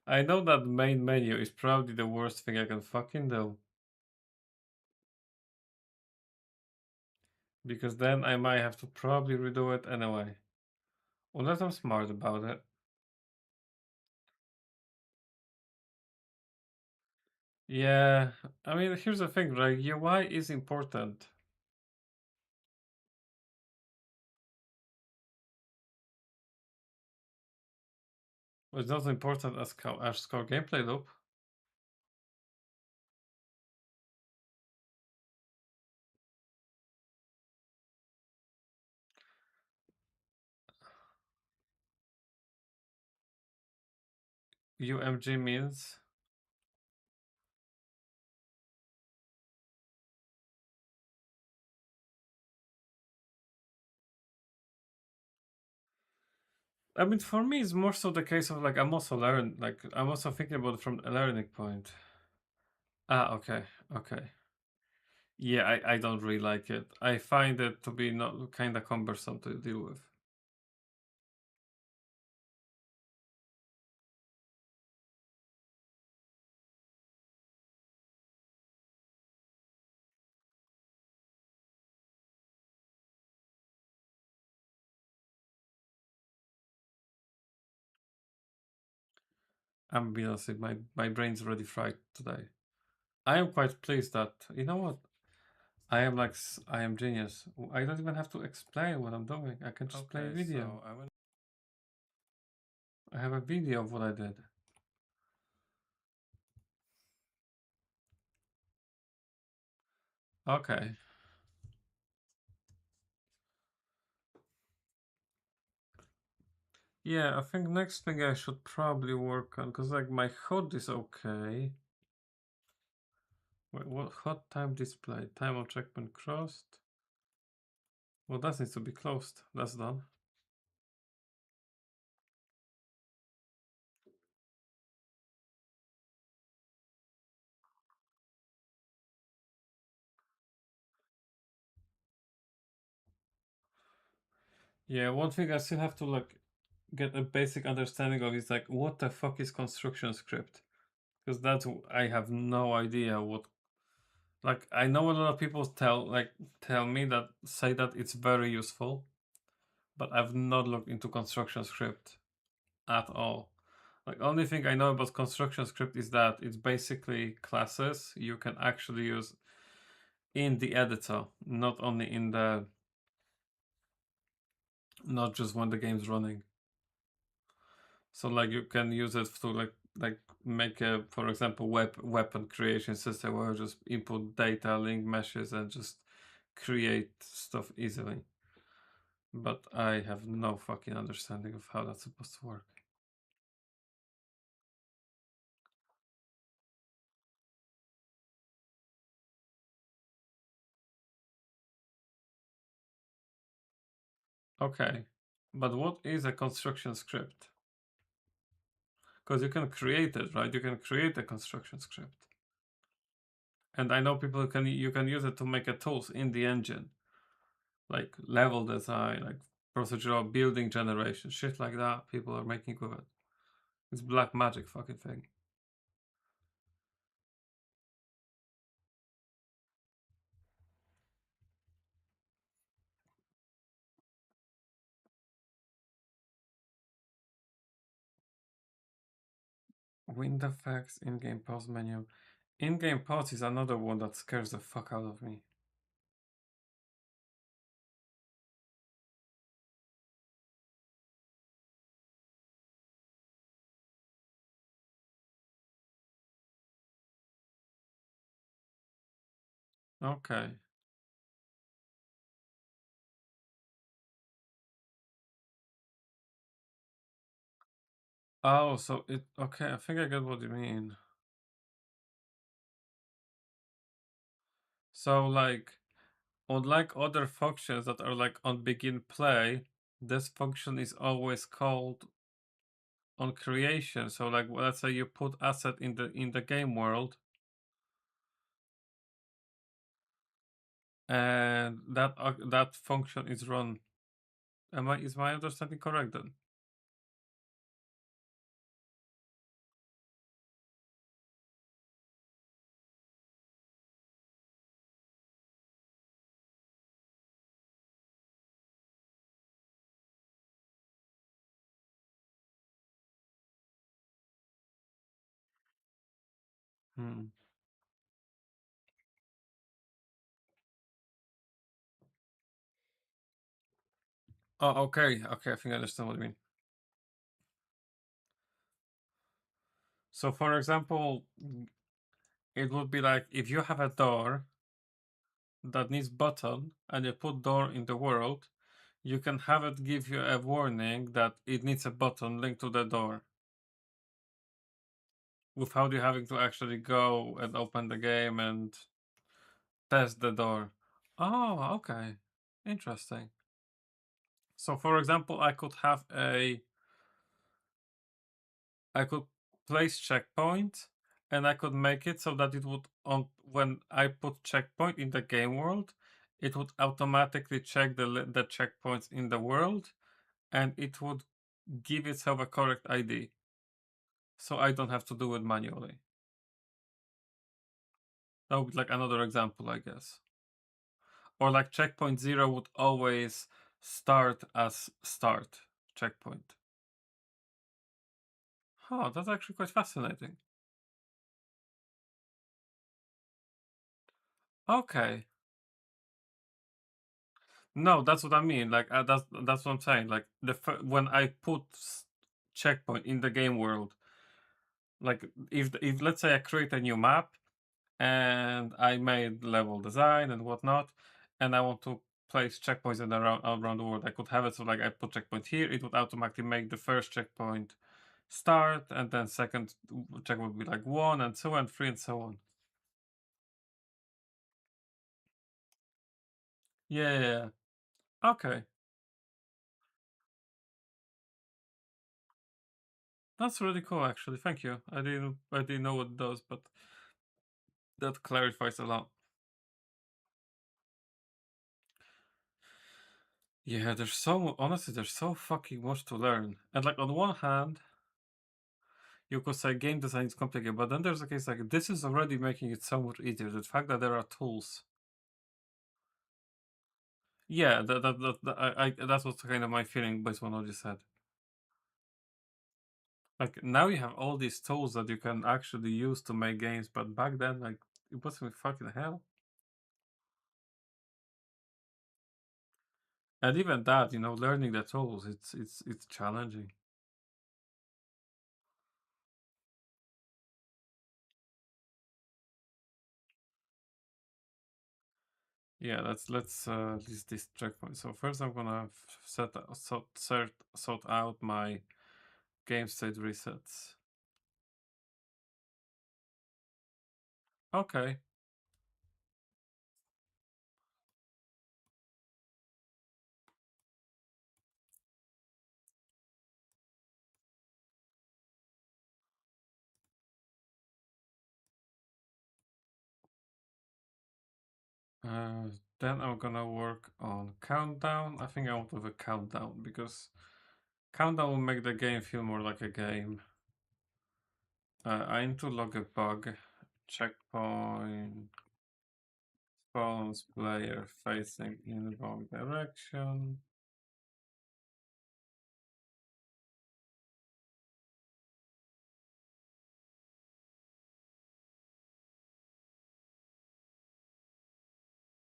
I know that main menu is probably the worst thing I can fucking do. Because then I might have to probably redo it anyway. Unless I'm smart about it. Yeah, I mean, here's the thing, right? UI is important. But it's not important as core gameplay loop. UMG means I mean, for me, it's more so the case of like I'm also I'm also thinking about it from a learning point. Ah, okay, okay. Yeah, I don't really like it. I find it to be not kind of cumbersome to deal with. I'm being honest, my brain's already fried today. I am quite pleased that you know what I am I am genius. I don't even have to explain what I'm doing. I can just play a video. So I have a video of what I did. Okay. Yeah, I think next thing I should probably work on because like my HUD is okay. Wait, what HUD time display? Time of checkpoint crossed. Well, that needs to be closed. That's done. Yeah, one thing I still have to like get a basic understanding of is like what the fuck is construction script? Because I have no idea what like I know a lot of people tell me that say that it's very useful, but I've not looked into construction script at all. Like only thing I know about construction script is that it's basically classes you can actually use in the editor, not only in the not just when the game's running. So like you can use it to like make a for example weapon creation system where you just input data, link meshes, and just create stuff easily. But I have no fucking understanding of how that's supposed to work. Okay, but what is a construction script? Because you can create it, right? You can create a construction script. And I know people can you can use it to make a tools in the engine, like level design, like procedural building generation, shit like that. People are making with it. It's black magic fucking thing. Wind effects, in-game pause menu. In-game pause is another one that scares the fuck out of me. Okay. Oh, so it okay, I think I get what you mean. So like unlike other functions that are like on begin play, this function is always called on creation. So like let's say you put asset in the game world and that function is run. Is my understanding correct then? Hmm. Oh, okay. Okay, I think I understand what you mean. So, for example, it would be like if you have a door that needs button and you put door in the world, you can have it give you a warning that it needs a button linked to the door without you having to actually go and open the game and test the door. Oh, okay. Interesting. So, for example, I could place checkpoint and I could make it so that it would on when I put checkpoint in the game world, it would automatically check the checkpoints in the world and it would give itself a correct ID. So I don't have to do it manually. That would be like another example, I guess. Or like checkpoint zero would always start as start checkpoint. Huh, that's actually quite fascinating. Okay. No, that's what I mean. Like that's what I'm saying. Like when I put checkpoint in the game world, like if let's say I create a new map and I made level design and whatnot, and I want to place checkpoints in around the world, I could have it so like I put checkpoint here, it would automatically make the first checkpoint start, and then second checkpoint would be like 1 and 2 and 3 and so on. Yeah, yeah, yeah. Okay. That's really cool actually. Thank you. I didn't know what it does, but that clarifies a lot. Yeah, there's so fucking much to learn. And like on one hand, you could say game design is complicated, but then there's a case like this is already making it so much easier. The fact that there are tools. Yeah, that's what's kind of my feeling based on what you said. Like now you have all these tools that you can actually use to make games, but back then, like it wasn't fucking hell. And even that, learning the tools, it's challenging. Yeah, let's list this checkpoint. So first, I'm gonna sort out my game state resets. Okay. Uh, then I'm gonna work on countdown. I think I want to have a countdown because countdown will make the game feel more like a game. I need to log a bug. Checkpoint spawns player facing in the wrong direction.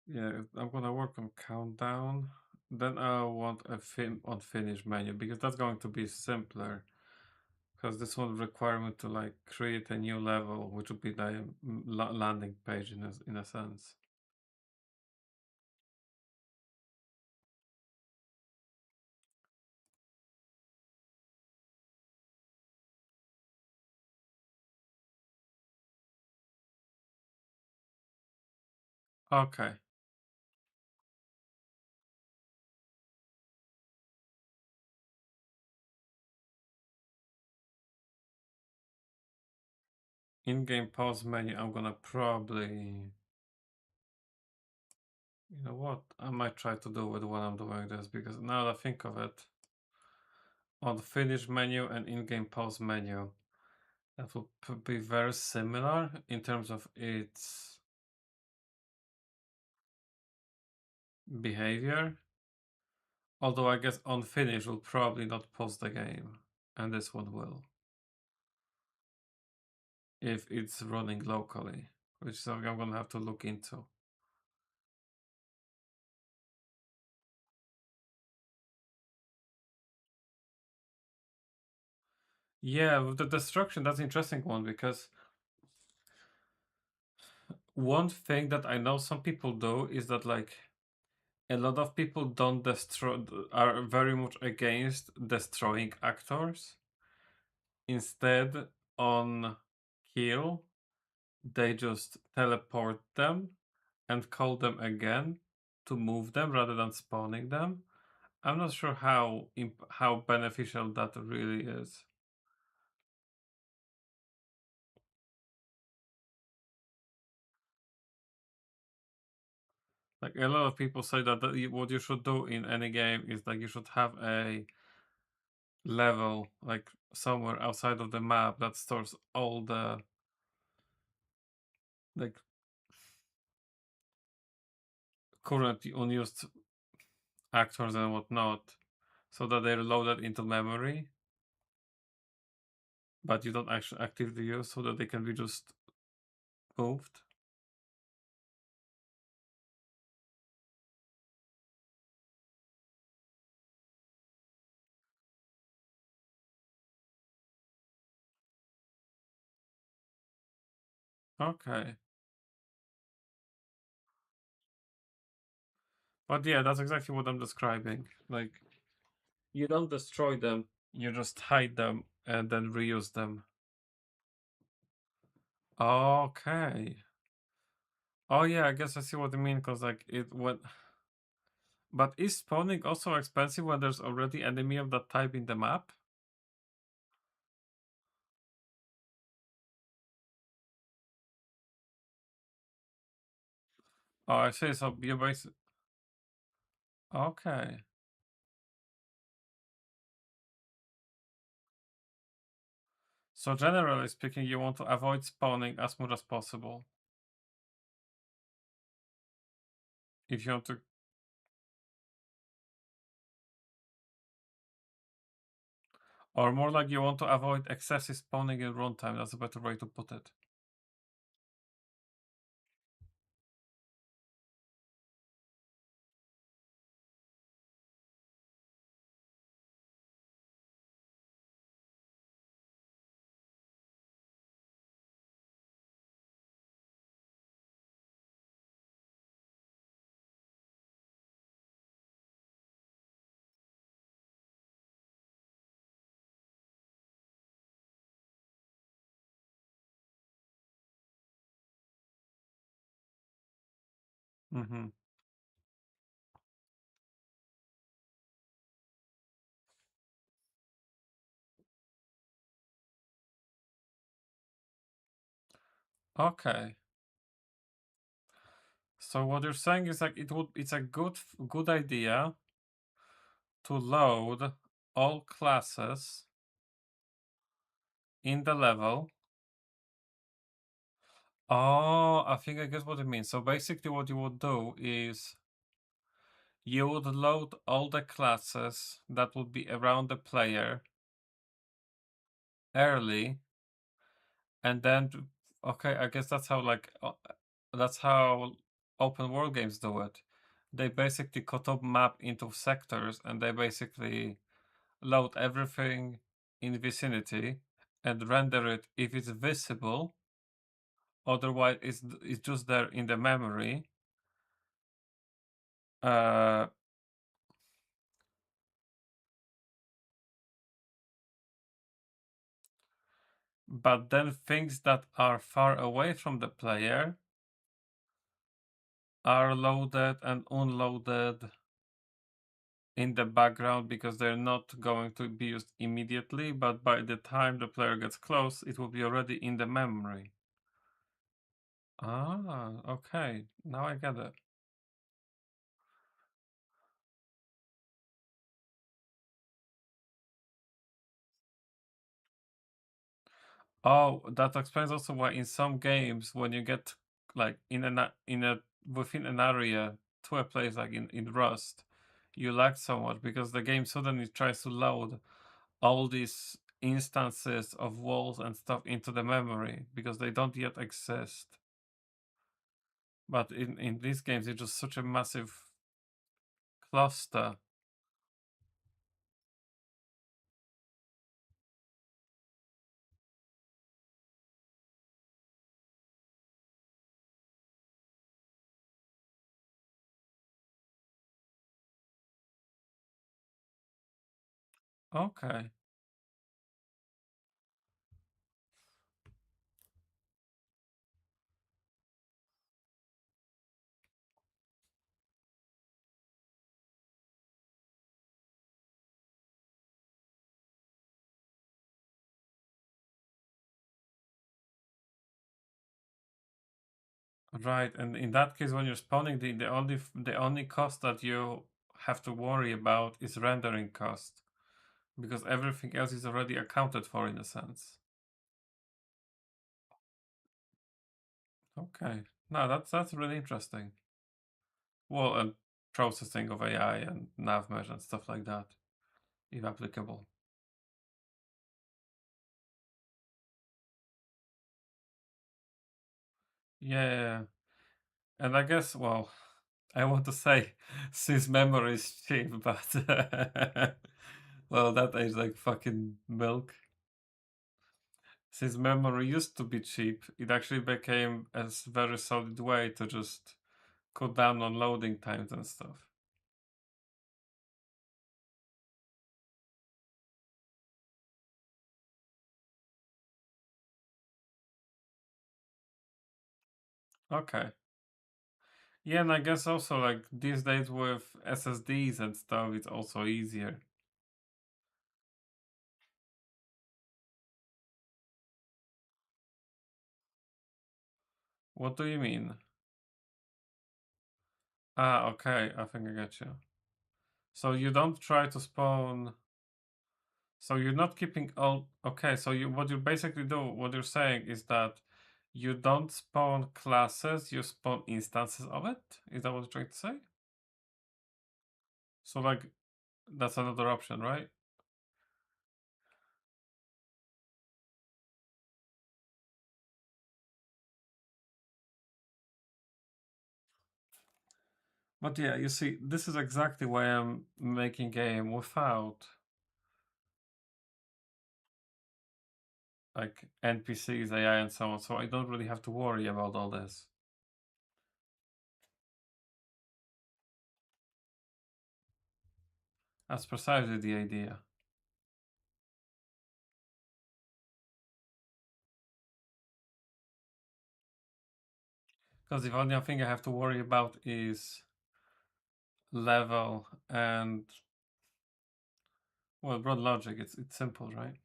Yeah, I'm gonna work on countdown. Then I want a on finish menu because that's going to be simpler. Because this will require me to like create a new level, which would be the landing page in a sense. Okay. In-game pause menu. I'm gonna probably, you know what? I might try to do it when I'm doing this because now that I think of it, on the finish menu and in-game pause menu, that will be very similar in terms of its behavior. Although I guess on finish will probably not pause the game, and this one will. if it's running locally, which is something I'm gonna have to look into. Yeah, with the destruction, that's an interesting one because one thing that I know some people do is that like a lot of people don't destroy are very much against destroying actors. Instead, on kill, they just teleport them and call them again to move them rather than spawning them. I'm not sure how beneficial that really is. Like a lot of people say what you should do in any game is like you should have a level like somewhere outside of the map that stores all the like currently unused actors and whatnot, so that they're loaded into memory, but you don't actually actively use, so that they can be just moved. Okay, but yeah, that's exactly what I'm describing. Like you don't destroy them, you just hide them and then reuse them. Okay. Oh yeah, I guess I see what you mean. Cause like it when, but is spawning also expensive when there's already enemy of that type in the map? Oh, I see. So you basically okay. So generally speaking, you want to avoid spawning as much as possible. If you want to, or more like you want to avoid excessive spawning in runtime. That's a better way to put it. Mm-hmm. Okay. So what you're saying is like it's a good idea to load all classes in the level. Oh, I think I guess what it means. So basically what you would do is you would load all the classes that would be around the player early, and then okay, I guess that's how that's how open world games do it. They basically cut up map into sectors and they basically load everything in vicinity and render it if it's visible. Otherwise, it's just there in the memory. Uh, but then things that are far away from the player are loaded and unloaded in the background because they're not going to be used immediately, but by the time the player gets close, it will be already in the memory. Ah, okay. Now I get it. Oh, that explains also why in some games when you get like in a within an area to a place like in Rust, you lag so much because the game suddenly tries to load all these instances of walls and stuff into the memory because they don't yet exist. But in these games, it's just such a massive cluster. Okay. Right, and in that case, when you're spawning, the only cost that you have to worry about is rendering cost, because everything else is already accounted for in a sense. Okay, no, that's really interesting. Well, and processing of AI and nav mesh and stuff like that, if applicable. Yeah, and I guess, well, I want to say since memory is cheap, but well, that is like fucking milk. Since memory used to be cheap, it actually became a very solid way to just cut down on loading times and stuff. Okay. Yeah, and I guess also like these days with SSDs and stuff, it's also easier. What do you mean? Ah, okay, I think I get you. So you don't try to spawn. So you're not keeping all. Okay, so what you basically do, what you're saying is that you don't spawn classes, you spawn instances of it. Is that what you're trying to say? So like that's another option, right? But yeah, you see, this is exactly why I'm making game without like NPCs, AI, and so on. So I don't really have to worry about all this. That's precisely the idea. Because the only thing I have to worry about is level and well, broad logic. It's simple, right?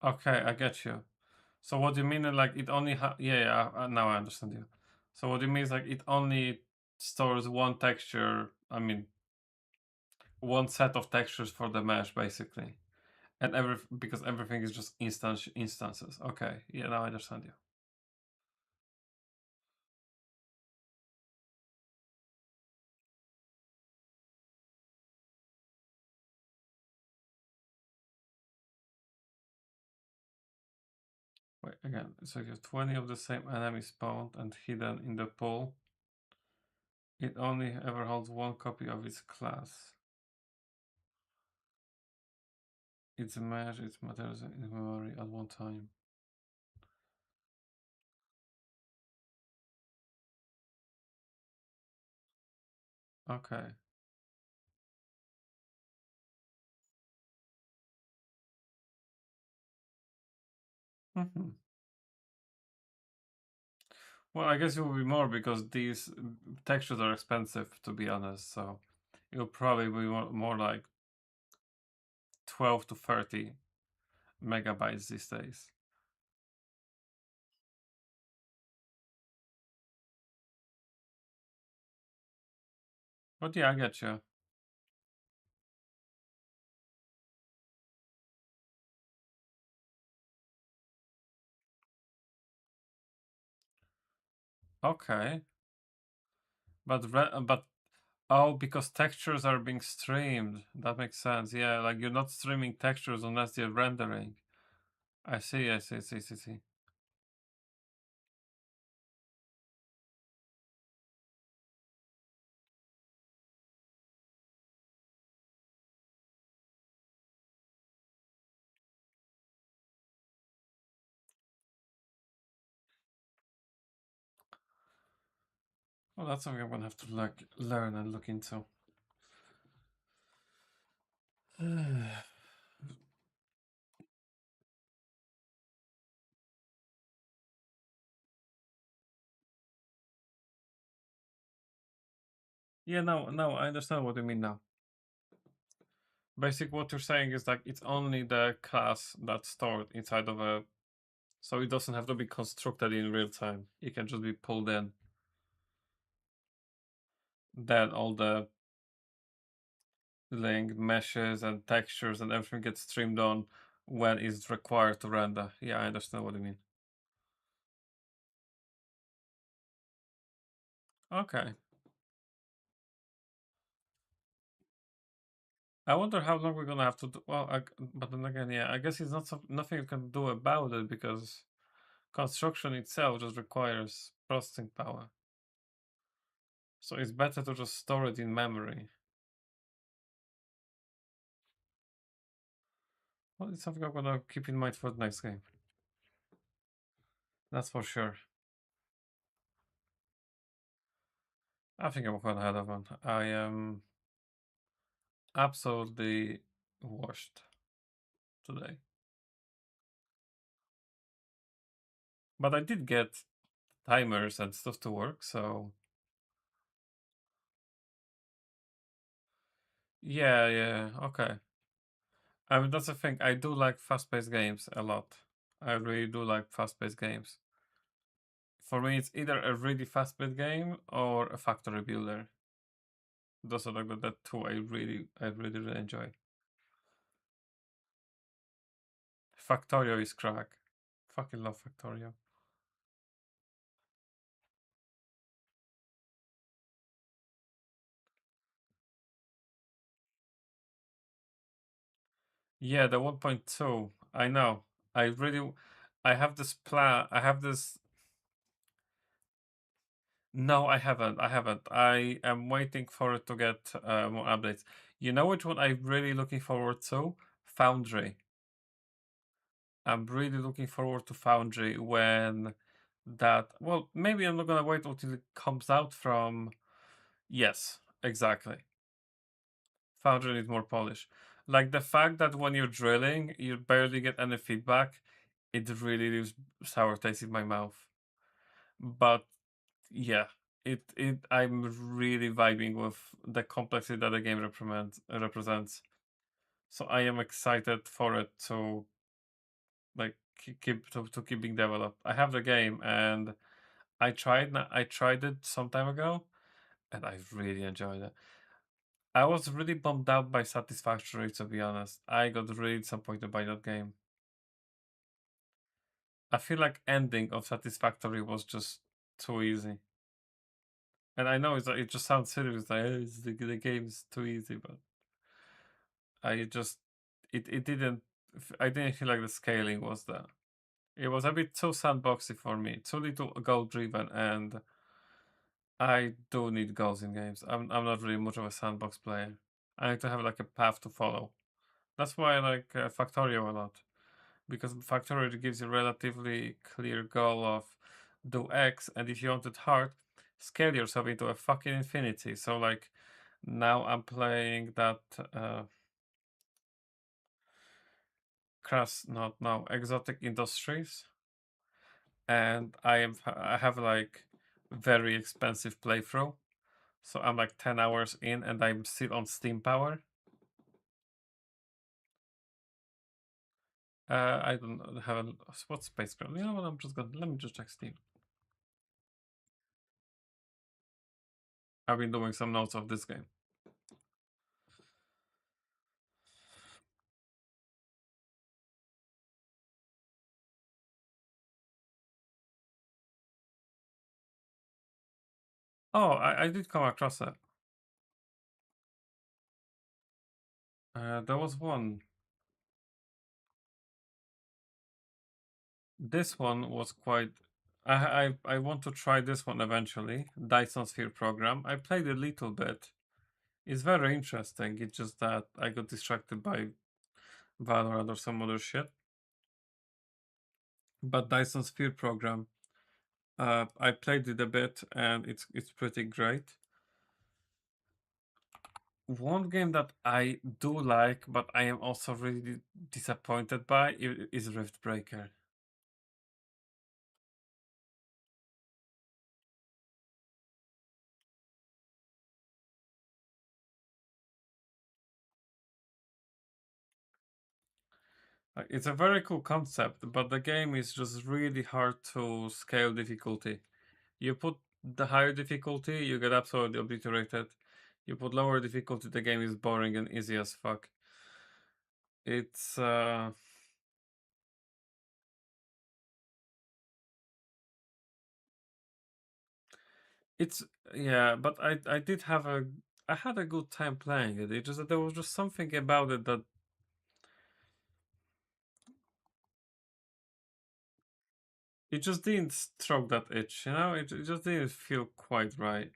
Okay, I get you. So what do you mean? Like it only yeah, yeah. Now I understand you. So what do you mean is like it only stores one texture. I mean, one set of textures for the mesh, basically, and because everything is just instances. Okay, yeah, now I understand you. Wait again. So you have 20 of the same enemy spawned and hidden in the pool. It only ever holds one copy of its class. Its mesh, its materials in memory at one time. Okay. Hmm. Well, I guess it will be more because these textures are expensive, to be honest. So it'll probably be more like 12 to 30 megabytes these days. But yeah, I get you. Okay. But oh, because textures are being streamed. That makes sense. Yeah, like you're not streaming textures unless you're rendering. I see. I see. See. See. See. Well, that's something I'm gonna have to learn and look into. Yeah, no, no, I understand what you mean now. Basic, what you're saying is like it's only the class that's stored inside of a, so it doesn't have to be constructed in real time. It can just be pulled in. Then all the link meshes and textures and everything gets streamed on when it's required to render. Yeah, I understand what you mean. Okay. I wonder how long we're gonna have to do. Well, but then again, yeah, I guess it's not nothing you can do about it because construction itself just requires processing power. So it's better to just store it in memory. Well, it's something I'm gonna keep in mind for the next game. That's for sure. I think I'm gonna have one. I am absolutely washed today. But I did get timers and stuff to work, so yeah, yeah, okay. I mean, that's the thing. I do like fast-paced games a lot. I really do like fast-paced games. For me, it's either a really fast-paced game or a factory builder. Those are like the two I really enjoy. Factorio is crack. Fucking love Factorio. Yeah, the 1.2. I know. I really, I have this plan. I have this. No, I haven't. I haven't. I am waiting for it to get more updates. You know which one I'm really looking forward to? Foundry. I'm really looking forward to Foundry when that. Well, maybe I'm not gonna wait until it comes out from. Yes, exactly. Foundry needs more polish. Like the fact that when you're drilling, you barely get any feedback, it really leaves sour taste in my mouth. But yeah, it I'm really vibing with the complexity that the game represents. So I am excited for it to like to keep being developed. I have the game and I tried it some time ago and I really enjoyed it. I was really bummed out by Satisfactory, to be honest. I got really disappointed by that game. I feel like ending of Satisfactory was just too easy. And I know it just sounds silly. It's like the game is too easy, but I just it didn't. I didn't feel like the scaling was there. It was a bit too sandboxy for me, too little goal driven, and I do need goals in games. I'm not really much of a sandbox player. I need to have like a path to follow. That's why I like Factorio a lot, because Factorio gives you a relatively clear goal of do X, and if you want it hard, scale yourself into a fucking infinity. So like now I'm playing that Crass, not now, Exotic Industries, and I have like very expensive playthrough. So I'm like 10 hours in and I'm still on Steam power. I don't have a what spacecraft. You know what? I'm just gonna let me just check Steam. I've been doing some notes of this game. Oh, I did come across it. There was one. This one was quite. I want to try this one eventually. Dyson Sphere program. I played a little bit. It's very interesting. It's just that I got distracted by Valorant or some other shit. But Dyson Sphere program, I played it a bit and it's pretty great. One game that I do like, but I am also really disappointed by is Rift Breaker. Like, it's a very cool concept, but the game is just really hard to scale difficulty. You put the higher difficulty, you get absolutely obliterated. You put lower difficulty, the game is boring and easy as fuck. It's it's yeah, but I did have a I had a good time playing it. It just that there was just something about it that it just didn't stroke that itch, you know? It just didn't feel quite right.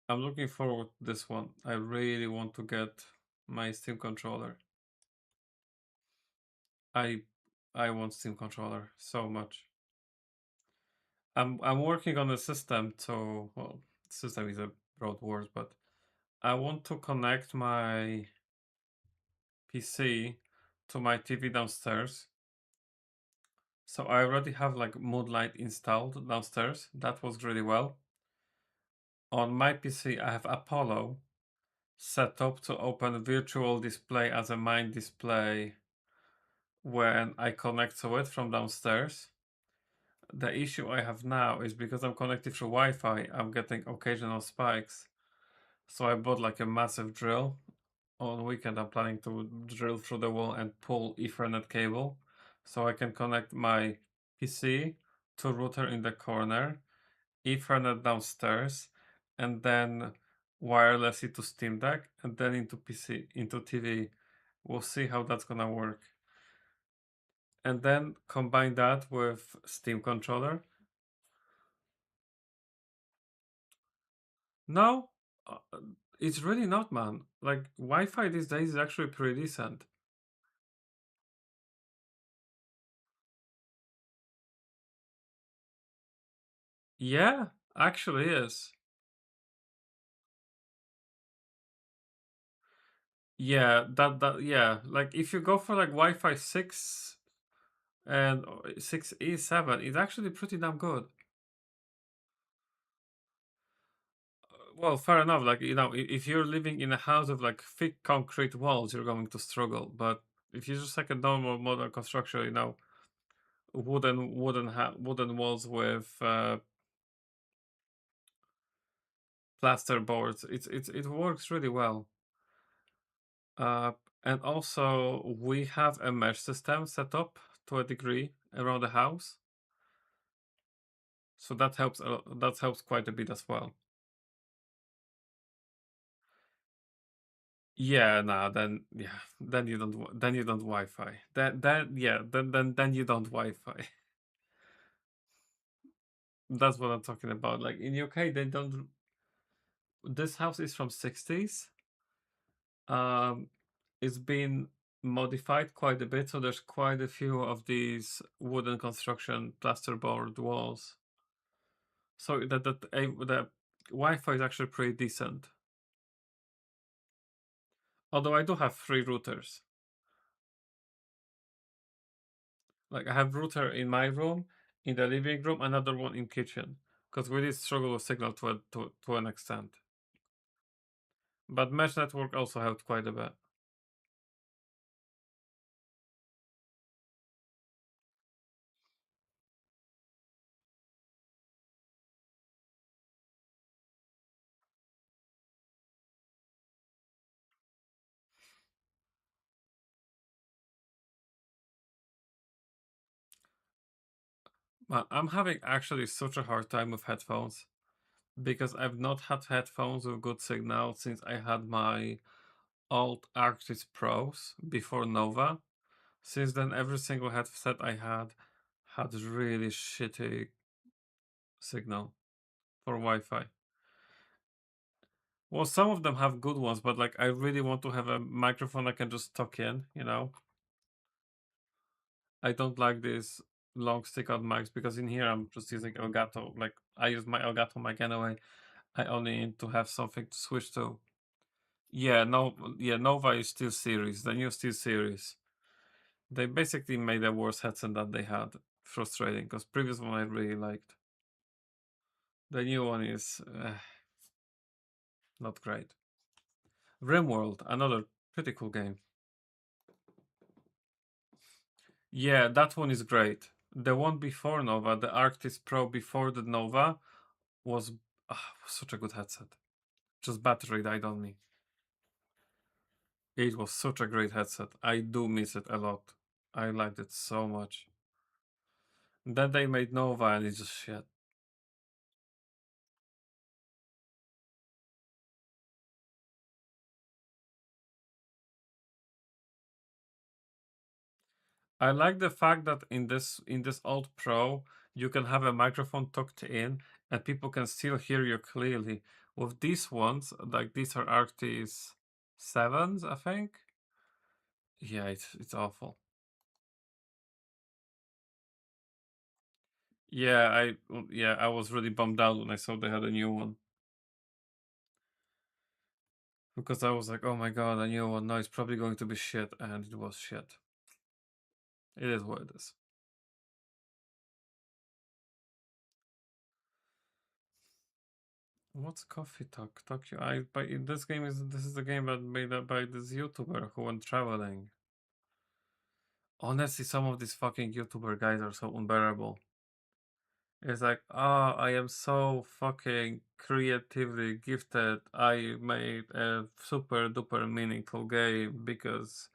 I'm looking forward to this one. I really want to get my Steam controller. I I want Steam controller so much. I'm working on a system to well, system is a broad word, but I want to connect my PC to my TV downstairs. So I already have like Moonlight installed downstairs. That works really well. On my PC, I have Apollo set up to open virtual display as a main display when I connect to it from downstairs. The issue I have now is because I'm connected through Wi-Fi, I'm getting occasional spikes. So I bought like a massive drill. On weekend, I'm planning to drill through the wall and pull Ethernet cable, so I can connect my PC to router in the corner, Ethernet downstairs, and then wirelessly to Steam Deck, and then into PC, into TV. We'll see how that's gonna work. And then combine that with Steam controller. No, uh, it's really not, man. Like Wi-Fi these days is actually pretty decent. Yeah, actually is. Yeah, that yeah. Like if you go for like Wi-Fi 6 and 6E7, it's actually pretty damn good. Well, fair enough. Like, you know, if you're living in a house of like thick concrete walls, you're going to struggle. But if you just like a normal modern construction, you know, wooden walls with plaster boards, it works really well. Uh, and also we have a mesh system set up to a degree around the house, so that helps. That helps quite a bit as well. Yeah, nah, then yeah, then you don't Wi-Fi. Then yeah, then you don't Wi-Fi. That's what I'm talking about. Like in UK, they don't. This house is from 60s. Um, it's been modified quite a bit, so there's quite a few of these wooden construction plasterboard walls. So the Wi-Fi is actually pretty decent. Although I do have three routers. Like I have router in my room, in the living room, another one in kitchen. Because we did struggle with signal to an extent. But mesh network also helped quite a bit. I'm having actually such a hard time with headphones because I've not had headphones with good signal since I had my old Arctis Pros before Nova. Since then, every single headset I had really shitty signal for Wi-Fi. Well, some of them have good ones, but like I really want to have a microphone I can just tuck in, you know? I don't like these long stick out mics because in here I'm just using Elgato. Like I use my Elgato mic anyway. I only need to have something to switch to. Yeah, no, yeah, Nova is Steel Series, the new Steel Series. They basically made a worse headset that they had. Frustrating because previous one I really liked. The new one is not great. RimWorld, another pretty cool game. Yeah, that one is great. The one before Nova, the Arctis Pro before the Nova, was such a good headset. Just battery died on me. It was such a great headset. I do miss it a lot. I liked it so much. Then they made Nova and it's just shit. I like the fact that in this old Pro you can have a microphone tucked in and people can still hear you clearly. With these ones, like these are Arctis 7s, I think. Yeah, it's awful. Yeah, I was really bummed out when I saw they had a new one. Because I was like, oh my god, a new one. No, it's probably going to be shit, and it was shit. It is what it is. What's Coffee Talk? Tokyo. But this is the game that made up by this YouTuber who went traveling. Honestly, some of these fucking YouTuber guys are so unbearable. It's like, I am so fucking creatively gifted. I made a super duper meaningful game because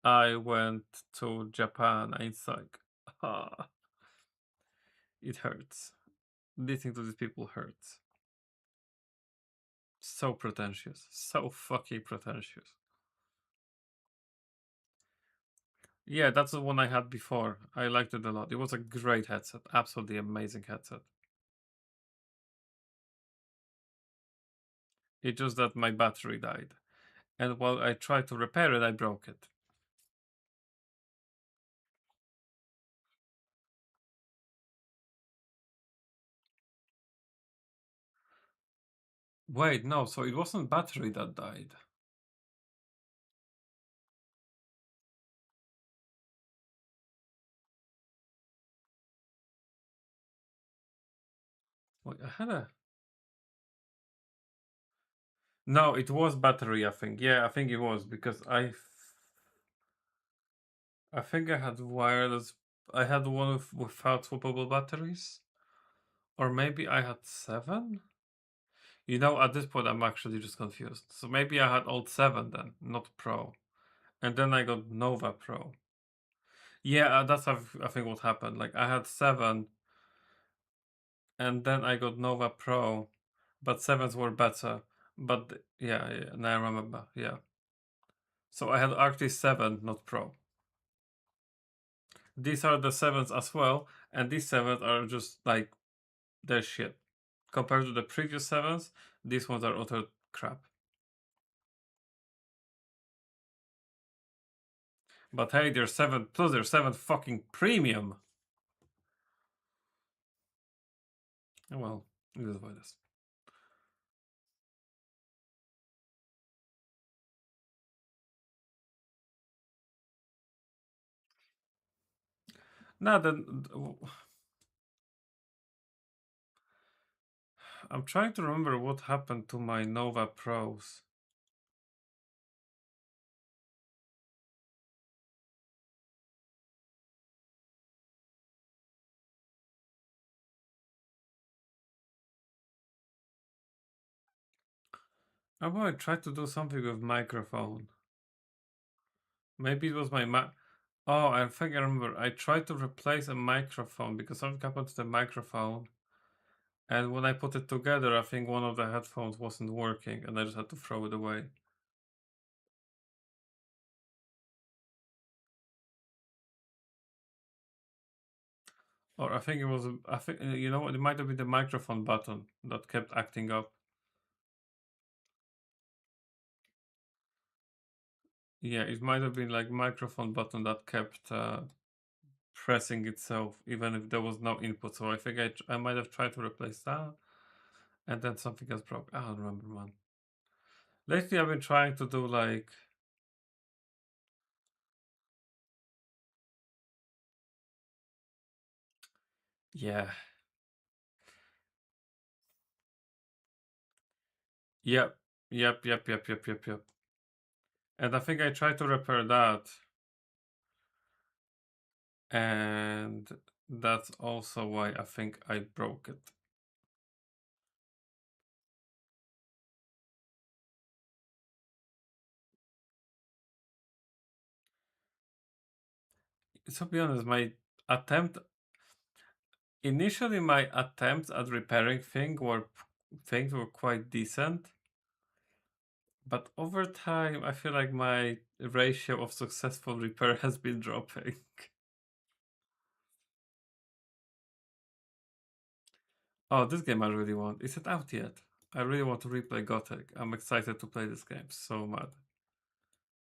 I went to Japan. And it's like, ah, it hurts. Listening to these people hurts. So pretentious. So fucking pretentious. Yeah, that's the one I had before. I liked it a lot. It was a great headset. Absolutely amazing headset. It's just that my battery died. And while I tried to repair it, I broke it. Wait, no, so it wasn't battery that died. Wait, I had a. No, it was battery, I think. Yeah, I think it was because I think I had wireless. I had one without swappable batteries. Or maybe I had seven? At this point, I'm actually just confused. So maybe I had old 7 then, not Pro. And then I got Nova Pro. Yeah, that's I think what happened. Like I had 7 and then I got Nova Pro, but 7s were better. But yeah, now I remember. Yeah. So I had Arctis 7, not Pro. These are the 7s as well, and these 7s are just like they're shit. Compared to the previous 7s, these ones are utter crap. But hey, they're 7 plus they're 7 fucking premium. Well, it is what it is. Now then, I'm trying to remember what happened to my Nova Pros. I want to try to do something with microphone. Maybe it was my Oh, I think I remember. I tried to replace a microphone because something happened to the microphone. And when I put it together, I think one of the headphones wasn't working and I just had to throw it away. Or I think it was, I think, you know what, it might have been the microphone button that kept acting up. Yeah, it might have been like microphone button that kept pressing itself even if there was no input. So I think I might have tried to replace that and then something else broke. I don't remember, man. Lately I've been trying to do like, yeah, yep, yep. And I think I tried to repair that. And that's also why I think I broke it. To be honest, attempt my attempts at repairing things were quite decent, but over time I feel like my ratio of successful repair has been dropping. Oh, this game I really want. Is it out yet? I really want to replay Gothic. I'm excited to play this game so mad.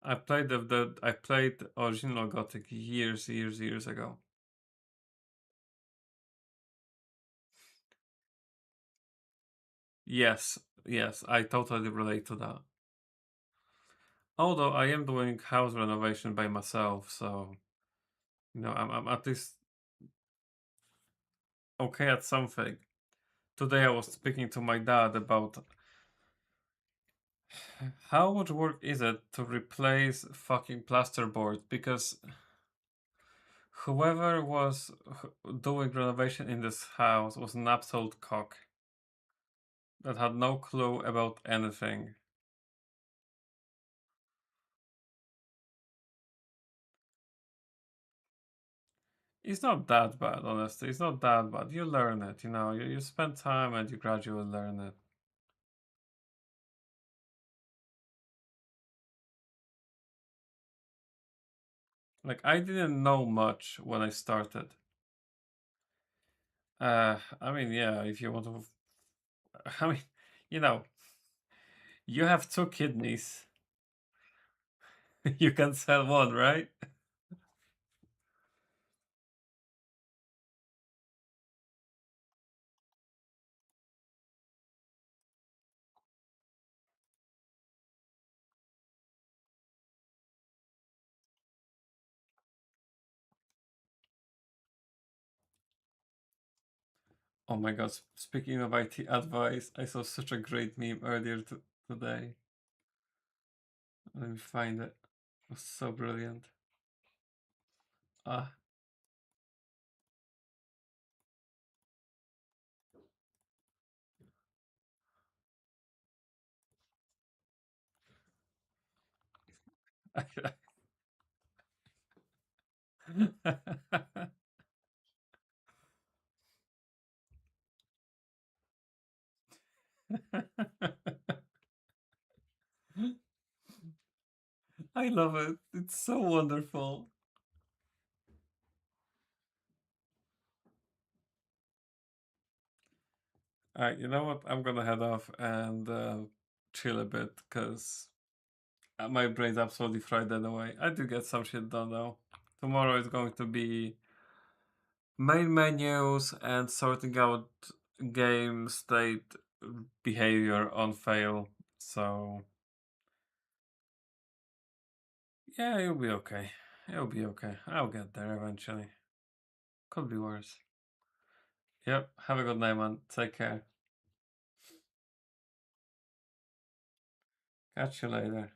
I played original Gothic years ago. Yes, yes, I totally relate to that. Although I am doing house renovation by myself, so I'm at least okay at something. Today I was speaking to my dad about how much work is it to replace fucking plasterboard because whoever was doing renovation in this house was an absolute cock that had no clue about anything. It's not that bad, honestly. It's not that bad. You learn it, you spend time and you gradually learn it. Like, I didn't know much when I started. I mean, yeah, if you want to, I mean, you know, you have two kidneys. You can sell one, right? Oh my god, speaking of IT advice, I saw such a great meme earlier today. Let me find it. It was so brilliant. Ah. I love it. It's so wonderful. Alright, you know what? I'm gonna head off and chill a bit because my brain's absolutely fried anyway. I did get some shit done though. Tomorrow is going to be main menus and sorting out game state behavior on fail. So yeah, you'll be okay. It'll be okay. I'll get there eventually. Could be worse. Yep. Have a good night, man. Take care. Catch you later.